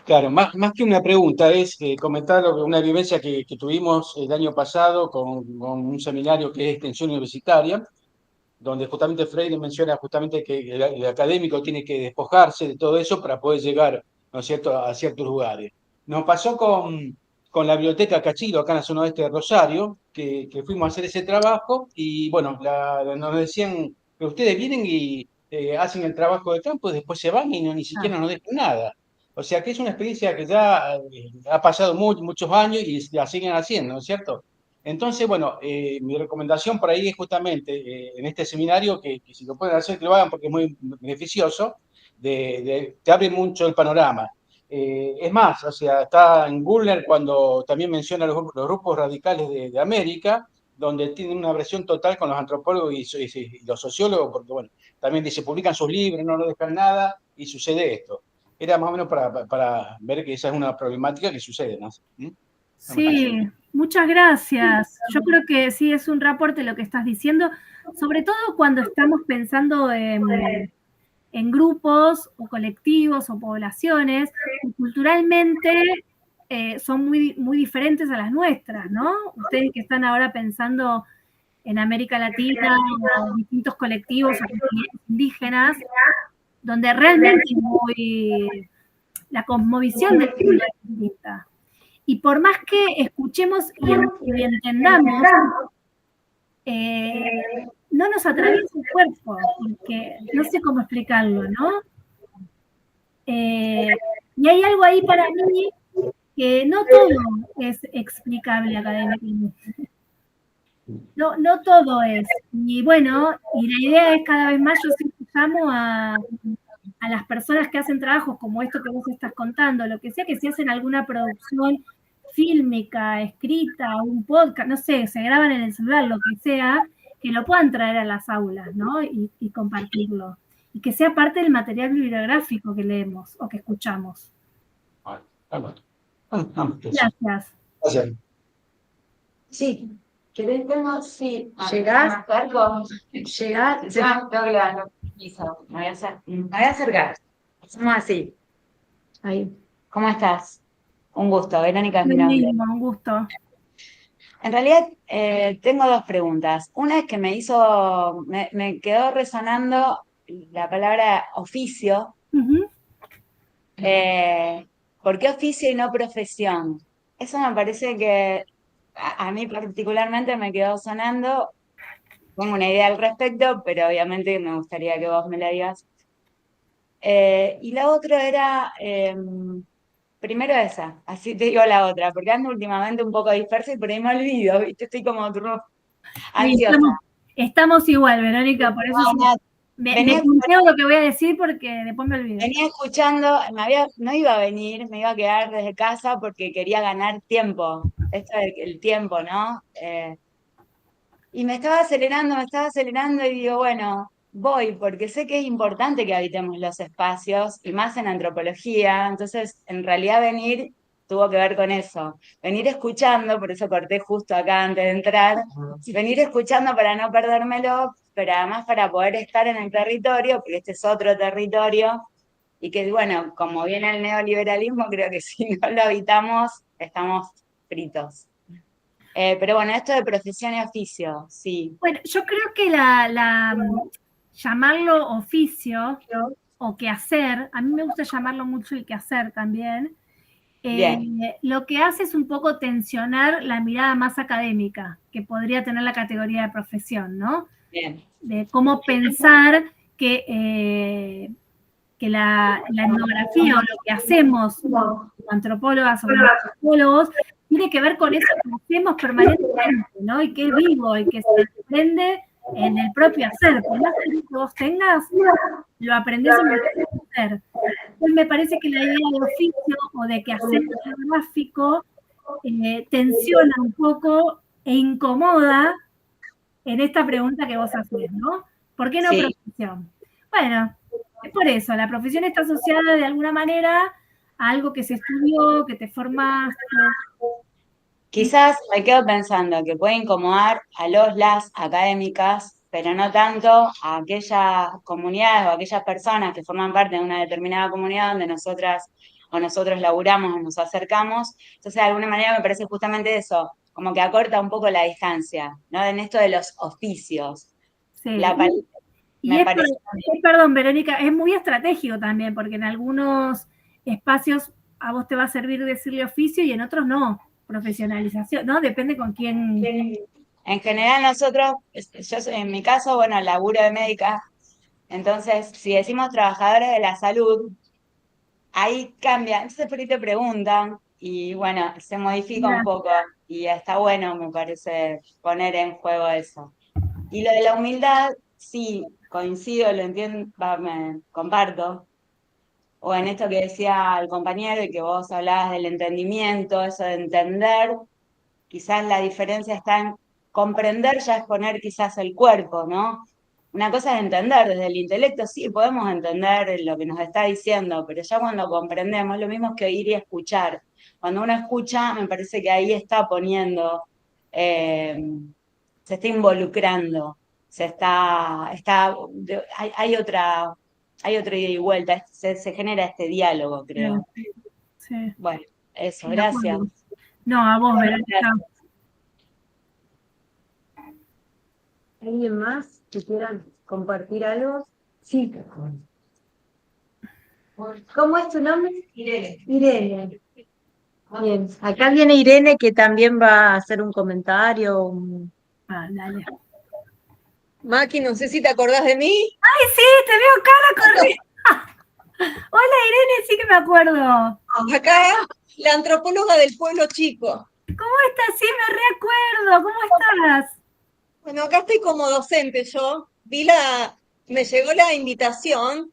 Claro, más que una pregunta, es comentar una vivencia que tuvimos el año pasado con un seminario que es extensión universitaria, donde justamente Freire menciona justamente que el académico tiene que despojarse de todo eso para poder llegar, ¿no es cierto?, a ciertos lugares. Nos pasó con la Biblioteca Cachilo, acá en la zona oeste de Rosario, que fuimos a hacer ese trabajo y bueno, nos decían que ustedes vienen y hacen el trabajo de campo y después se van y ni siquiera nos dejan nada. O sea que es una experiencia que ya ha pasado muchos años y la siguen haciendo, ¿no es cierto? Entonces, bueno, mi recomendación por ahí es justamente en este seminario que si lo pueden hacer, que lo hagan porque es muy beneficioso, te abre mucho el panorama. Es más, o sea, está en Gulner cuando también menciona los grupos radicales de América, donde tienen una versión total con los antropólogos y los sociólogos, porque bueno, también dice, publican sus libros, no dejan nada y sucede esto. Era más o menos para ver que esa es una problemática que sucede, ¿no? ¿Mm? Sí, muchas gracias. Yo creo que sí es un reporte lo que estás diciendo, sobre todo cuando estamos pensando en grupos o colectivos o poblaciones que culturalmente son muy diferentes a las nuestras, ¿no? Ustedes que están ahora pensando en América Latina o distintos colectivos o comunidades indígenas, donde realmente la cosmovisión del mundo es distinta. Y por más que escuchemos y entendamos, no nos atraviesa el cuerpo, porque no sé cómo explicarlo, ¿no? Y hay algo ahí para mí que no todo es explicable académicamente. No todo es. Y bueno, y la idea es cada vez más, yo siempre llamo a las personas que hacen trabajos como esto que vos estás contando, lo que sea, que si hacen alguna producción fílmica, escrita, un podcast, no sé, se graban en el celular, lo que sea, que lo puedan traer a las aulas, ¿no? Y compartirlo. Y que sea parte del material bibliográfico que leemos o que escuchamos. Gracias. Gracias. Sí. ¿Querés tema? Sí. ¿Llegás? ¿Llegás? Me voy a acercar. Hacemos así. Ahí. ¿Cómo estás? Un gusto, Verónica es Lo mi nombre. mismo, un gusto. En realidad tengo dos preguntas. Una es que me quedó resonando la palabra oficio. Uh-huh. ¿Por qué oficio y no profesión? Eso me parece que a mí particularmente me quedó sonando. Tengo una idea al respecto, pero obviamente me gustaría que vos me la digas. Y la otra era, primero esa, así te digo la otra, porque ando últimamente un poco dispersa y por ahí me olvido, ¿viste? Estoy como ansiosa. Estamos igual, Verónica, por eso No, me punteo lo que voy a decir porque después me olvido. venía escuchando, no iba a venir, me iba a quedar desde casa porque quería ganar tiempo. Esto es el tiempo, ¿no? Y me estaba acelerando y digo, bueno, voy porque sé que es importante que habitemos los espacios y más en antropología. Entonces, en realidad venir tuvo que ver con eso. Venir escuchando, por eso corté justo acá antes de entrar, venir escuchando para no perdérmelo, pero además para poder estar en el territorio, porque este es otro territorio, y que bueno, como viene el neoliberalismo, creo que si no lo habitamos, estamos fritos. Pero bueno, esto de profesión y oficio, sí. Bueno, yo creo que llamarlo oficio o quehacer, a mí me gusta llamarlo mucho el quehacer también, lo que hace es un poco tensionar la mirada más académica que podría tener la categoría de profesión, ¿no? Bien. De cómo pensar que la etnografía o lo que hacemos como antropólogas o como antropólogos tiene que ver con eso que hacemos permanentemente, ¿no? Y que es vivo y que se desprende en el propio hacer. Por más que vos tengas, lo aprendés en el propio hacer. Entonces me parece que la idea de oficio o de que hacer geográfico tensiona un poco e incomoda en esta pregunta que vos haces, ¿no? ¿Por qué no profesión? Bueno, es por eso, la profesión está asociada de alguna manera a algo que se estudió, que te formaste. Quizás me quedo pensando que puede incomodar a las académicas, pero no tanto a aquellas comunidades o a aquellas personas que forman parte de una determinada comunidad donde nosotras o nosotros laburamos o nos acercamos. Entonces, de alguna manera me parece justamente eso, como que acorta un poco la distancia, ¿no? En esto de los oficios. Sí. Me parece. Perdón, Verónica, es muy estratégico también, porque en algunos espacios a vos te va a servir decirle oficio y en otros no, profesionalización, ¿no? Depende con quién. En general nosotros, yo en mi caso, bueno, laburo de médica, entonces si decimos trabajadores de la salud, ahí cambia, entonces por ahí te preguntan y bueno, se modifica un poco y está bueno, me parece, poner en juego eso. Y lo de la humildad, sí, coincido, lo entiendo, me comparto. O en esto que decía el compañero y que vos hablabas del entendimiento, eso de entender, quizás la diferencia está en comprender, ya es poner quizás el cuerpo, ¿no? Una cosa es entender, desde el intelecto sí podemos entender lo que nos está diciendo, pero ya cuando comprendemos, lo mismo es que oír y escuchar. Cuando uno escucha, me parece que ahí está poniendo, se está involucrando, hay otra ida y vuelta, se genera este diálogo, creo. Sí. Bueno, eso, gracias. No, a vos, Verónica. ¿Alguien más que quiera compartir algo? Sí. ¿Cómo es tu nombre? Irene. Irene. Bien, acá viene Irene que también va a hacer un comentario. Dale. Maki, no sé si te acordás de mí. ¡Ay, sí! ¡Te veo cara corriendo! Hola, Irene, sí que me acuerdo. Acá, la antropóloga del pueblo chico. ¿Cómo estás? Sí, me recuerdo. ¿Cómo estás? Bueno, acá estoy como docente yo. Me llegó la invitación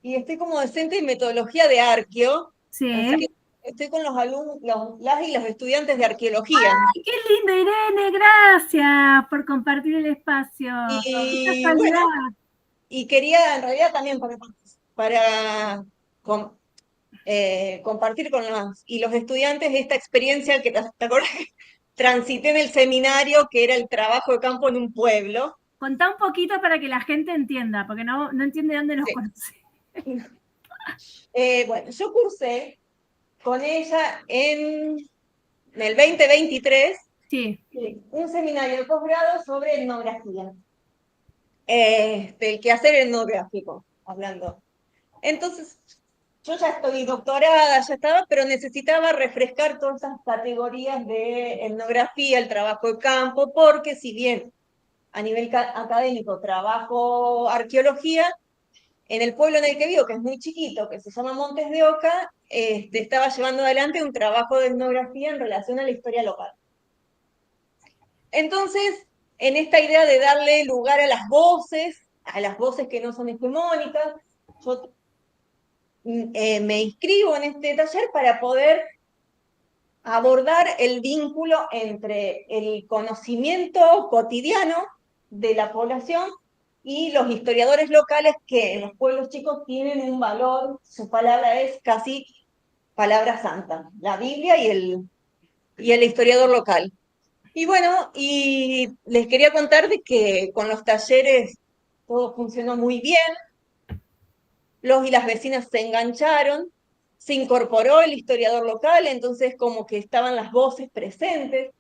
y estoy como docente en metodología de arqueo. Sí. Así que estoy con los alumnos, las y los estudiantes de arqueología. ¡Ay, qué lindo, Irene! Gracias por compartir el espacio. Y bueno, y quería en realidad también para compartir con los estudiantes esta experiencia que te acuerdas que transité en el seminario, que era el trabajo de campo en un pueblo. Contá un poquito para que la gente entienda, porque no entiende dónde nos conoce. Bueno, yo cursé con ella en el 2023 un seminario de posgrado sobre etnografía. El quehacer etnográfico, hablando. Entonces, yo ya estoy doctorada, ya estaba, pero necesitaba refrescar todas esas categorías de etnografía, el trabajo de campo, porque si bien a nivel académico trabajo arqueología, en el pueblo en el que vivo, que es muy chiquito, que se llama Montes de Oca, estaba llevando adelante un trabajo de etnografía en relación a la historia local. Entonces, en esta idea de darle lugar a las voces que no son hegemónicas, yo me inscribo en este taller para poder abordar el vínculo entre el conocimiento cotidiano de la población y los historiadores locales que en los pueblos chicos tienen un valor, su palabra es casi palabra santa, la Biblia y el historiador local. Y bueno, y les quería contar de que con los talleres todo funcionó muy bien, los y las vecinas se engancharon, se incorporó el historiador local, entonces como que estaban las voces presentes.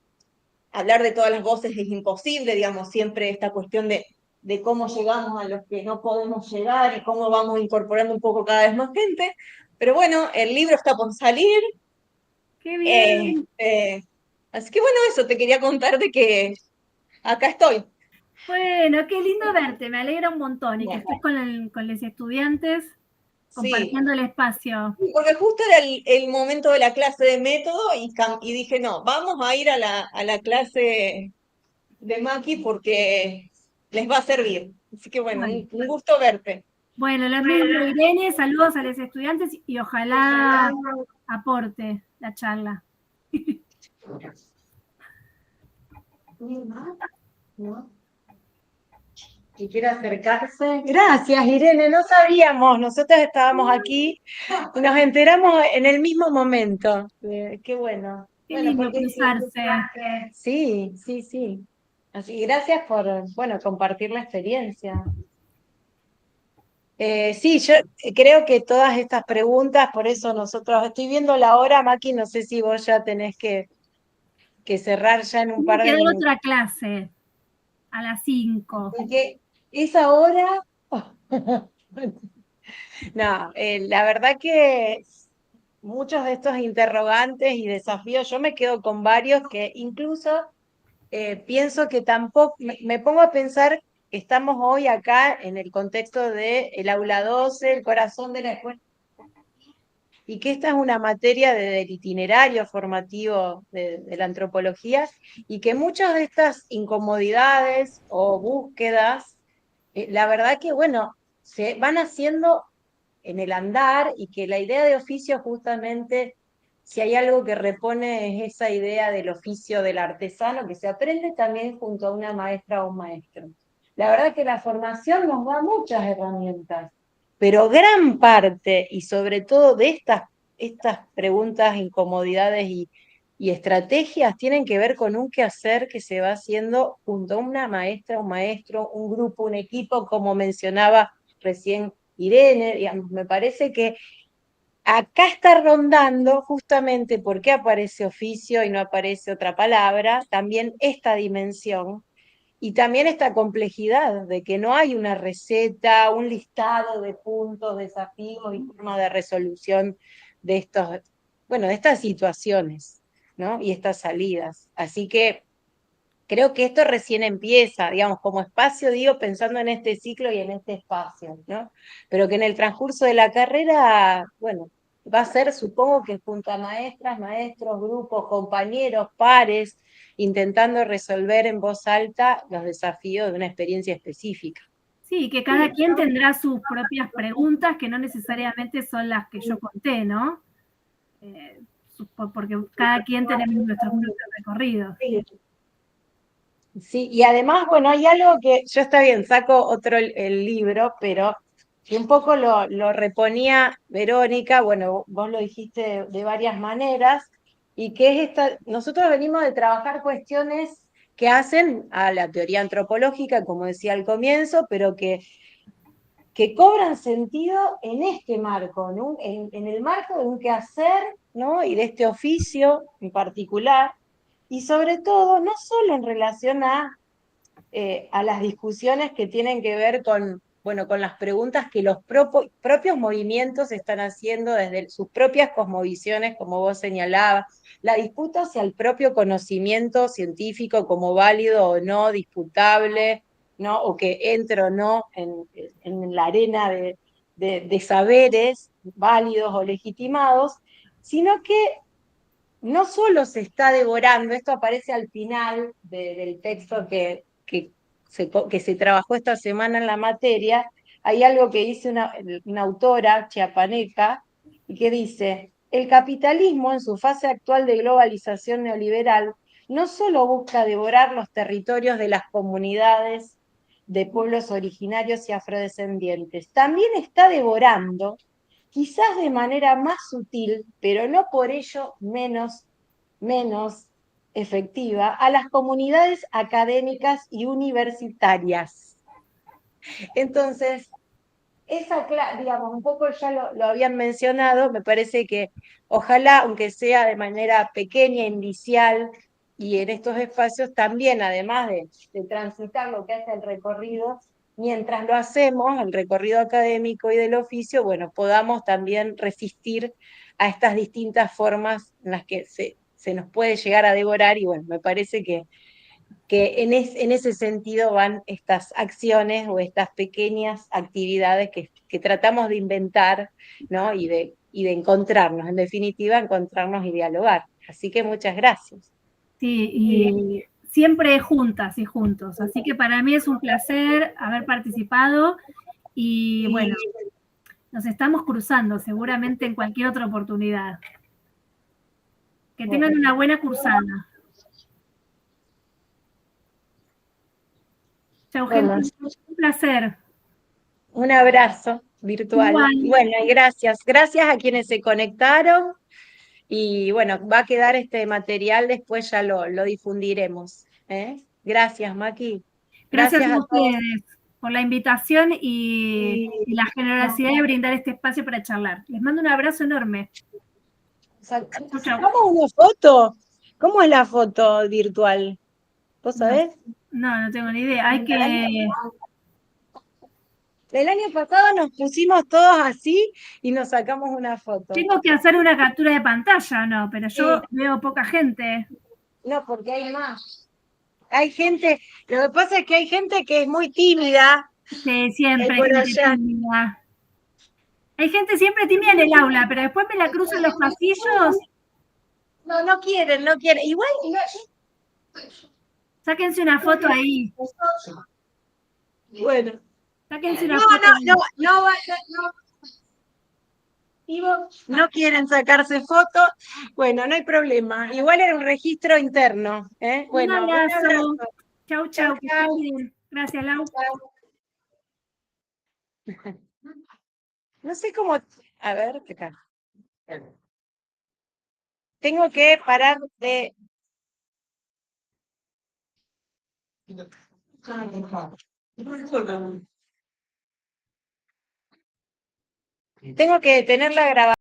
Hablar de todas las voces es imposible, digamos, siempre esta cuestión de cómo llegamos a los que no podemos llegar y cómo vamos incorporando un poco cada vez más gente. Pero bueno, el libro está por salir. ¡Qué bien! Así que bueno, eso te quería contar de que acá estoy. Bueno, qué lindo verte, me alegra un montón y que estés con los estudiantes compartiendo el espacio. Porque justo era el momento de la clase de método y dije, no, vamos a ir a la clase de Maki porque les va a servir. Así que bueno, un gusto verte. Bueno, lo mismo, Irene, saludos a los estudiantes y ojalá aporte la charla. ¿No? Que quiera acercarse. Gracias, Irene, no sabíamos, nosotros estábamos aquí y nos enteramos en el mismo momento. Qué bueno. Qué lindo cruzarse. Sí, sí, sí. Así que gracias por, bueno, compartir la experiencia. Sí, yo creo que todas estas preguntas, por eso nosotros, estoy viendo la hora, Maki, no sé si vos ya tenés que cerrar ya en un Tengo par que de dar minutos. otra clase a las 5. Porque esa hora, no, la verdad que muchos de estos interrogantes y desafíos, yo me quedo con varios que incluso pienso que tampoco, me pongo a pensar que estamos hoy acá en el contexto del aula 12, el corazón de la escuela, y que esta es una materia del itinerario formativo de la antropología, y que muchas de estas incomodidades o búsquedas, la verdad que, bueno, se van haciendo en el andar, y que la idea de oficio justamente, si hay algo que repone, es esa idea del oficio del artesano, que se aprende también junto a una maestra o un maestro. La verdad que la formación nos da muchas herramientas, pero gran parte, y sobre todo de estas preguntas, incomodidades y estrategias, tienen que ver con un quehacer que se va haciendo junto a una maestra, un maestro, un grupo, un equipo, como mencionaba recién Irene. Digamos, me parece que acá está rondando, justamente porque aparece oficio y no aparece otra palabra, también esta dimensión y también esta complejidad de que no hay una receta, un listado de puntos, desafíos y formas de resolución de estos, bueno, de estas situaciones, ¿no? Y estas salidas. Así que creo que esto recién empieza, digamos, como espacio, digo, pensando en este ciclo y en este espacio, ¿no? Pero que en el transcurso de la carrera, bueno, va a ser, supongo que junto a maestras, maestros, grupos, compañeros, pares, intentando resolver en voz alta los desafíos de una experiencia específica. Sí, que cada quien tendrá sus propias preguntas, que no necesariamente son las que yo conté, ¿no? Porque cada quien tenemos nuestros propios recorridos. Sí, y además, bueno, hay algo que yo está bien, saco otro el libro, pero que un poco lo reponía Verónica, bueno, vos lo dijiste de varias maneras, y que es esta, nosotros venimos de trabajar cuestiones que hacen a la teoría antropológica, como decía al comienzo, pero que cobran sentido en este marco, ¿no? En el marco de un quehacer, ¿no? Y de este oficio en particular, y sobre todo, no solo en relación a las discusiones que tienen que ver con, bueno, con las preguntas que los propios movimientos están haciendo desde sus propias cosmovisiones, como vos señalabas, la disputa hacia el propio conocimiento científico como válido o no, disputable, ¿no? O que entre o no en la arena de saberes válidos o legitimados, sino que no solo se está devorando, esto aparece al final del texto que se trabajó esta semana en la materia, hay algo que dice una autora chiapaneca, y que dice, el capitalismo en su fase actual de globalización neoliberal no solo busca devorar los territorios de las comunidades de pueblos originarios y afrodescendientes, también está devorando, quizás de manera más sutil, pero no por ello menos efectiva, a las comunidades académicas y universitarias. Entonces, digamos, un poco ya lo habían mencionado, me parece que ojalá, aunque sea de manera pequeña, inicial, y en estos espacios también, además de transitar lo que hace el recorrido, mientras lo hacemos, el recorrido académico y del oficio, bueno, podamos también resistir a estas distintas formas en las que se nos puede llegar a devorar, y bueno, me parece que en ese sentido van estas acciones o estas pequeñas actividades que tratamos de inventar, ¿no? Y de encontrarnos, en definitiva, encontrarnos y dialogar. Así que muchas gracias. Sí, y siempre juntas y juntos. Así que para mí es un placer haber participado y bueno, nos estamos cruzando seguramente en cualquier otra oportunidad. Que tengan una buena cursada. Chao, gente. Un placer. Un abrazo virtual. Igual. Bueno, y gracias. Gracias a quienes se conectaron. Y bueno, va a quedar este material, después ya lo difundiremos. Gracias, Maki. Gracias a todos. ustedes por la invitación y la generosidad de brindar este espacio para charlar. Les mando un abrazo enorme. Chau, chau. ¿Sacamos una foto? ¿Cómo es la foto virtual? ¿Vos sabés? No tengo ni idea. Hay que... El año pasado nos pusimos todos así y nos sacamos una foto. Tengo que hacer una captura de pantalla, ¿no? Pero yo veo poca gente. No, porque hay más. Hay gente, lo que pasa es que hay gente que es muy tímida. Sí, siempre hay por gente allá. tímida. Hay gente siempre tímida en el aula, pero después me la cruzo en los pasillos. No quieren. Igual, Sáquense una foto ahí. bueno. Sáquense una foto ahí. No quieren sacarse fotos. Bueno, no hay problema. Igual era un registro interno. Bueno, Un abrazo. Chau. Chau. Que estén bien. Gracias, Lau. No sé cómo. A ver, acá. Tengo que parar de. Tengo que detener la grabación.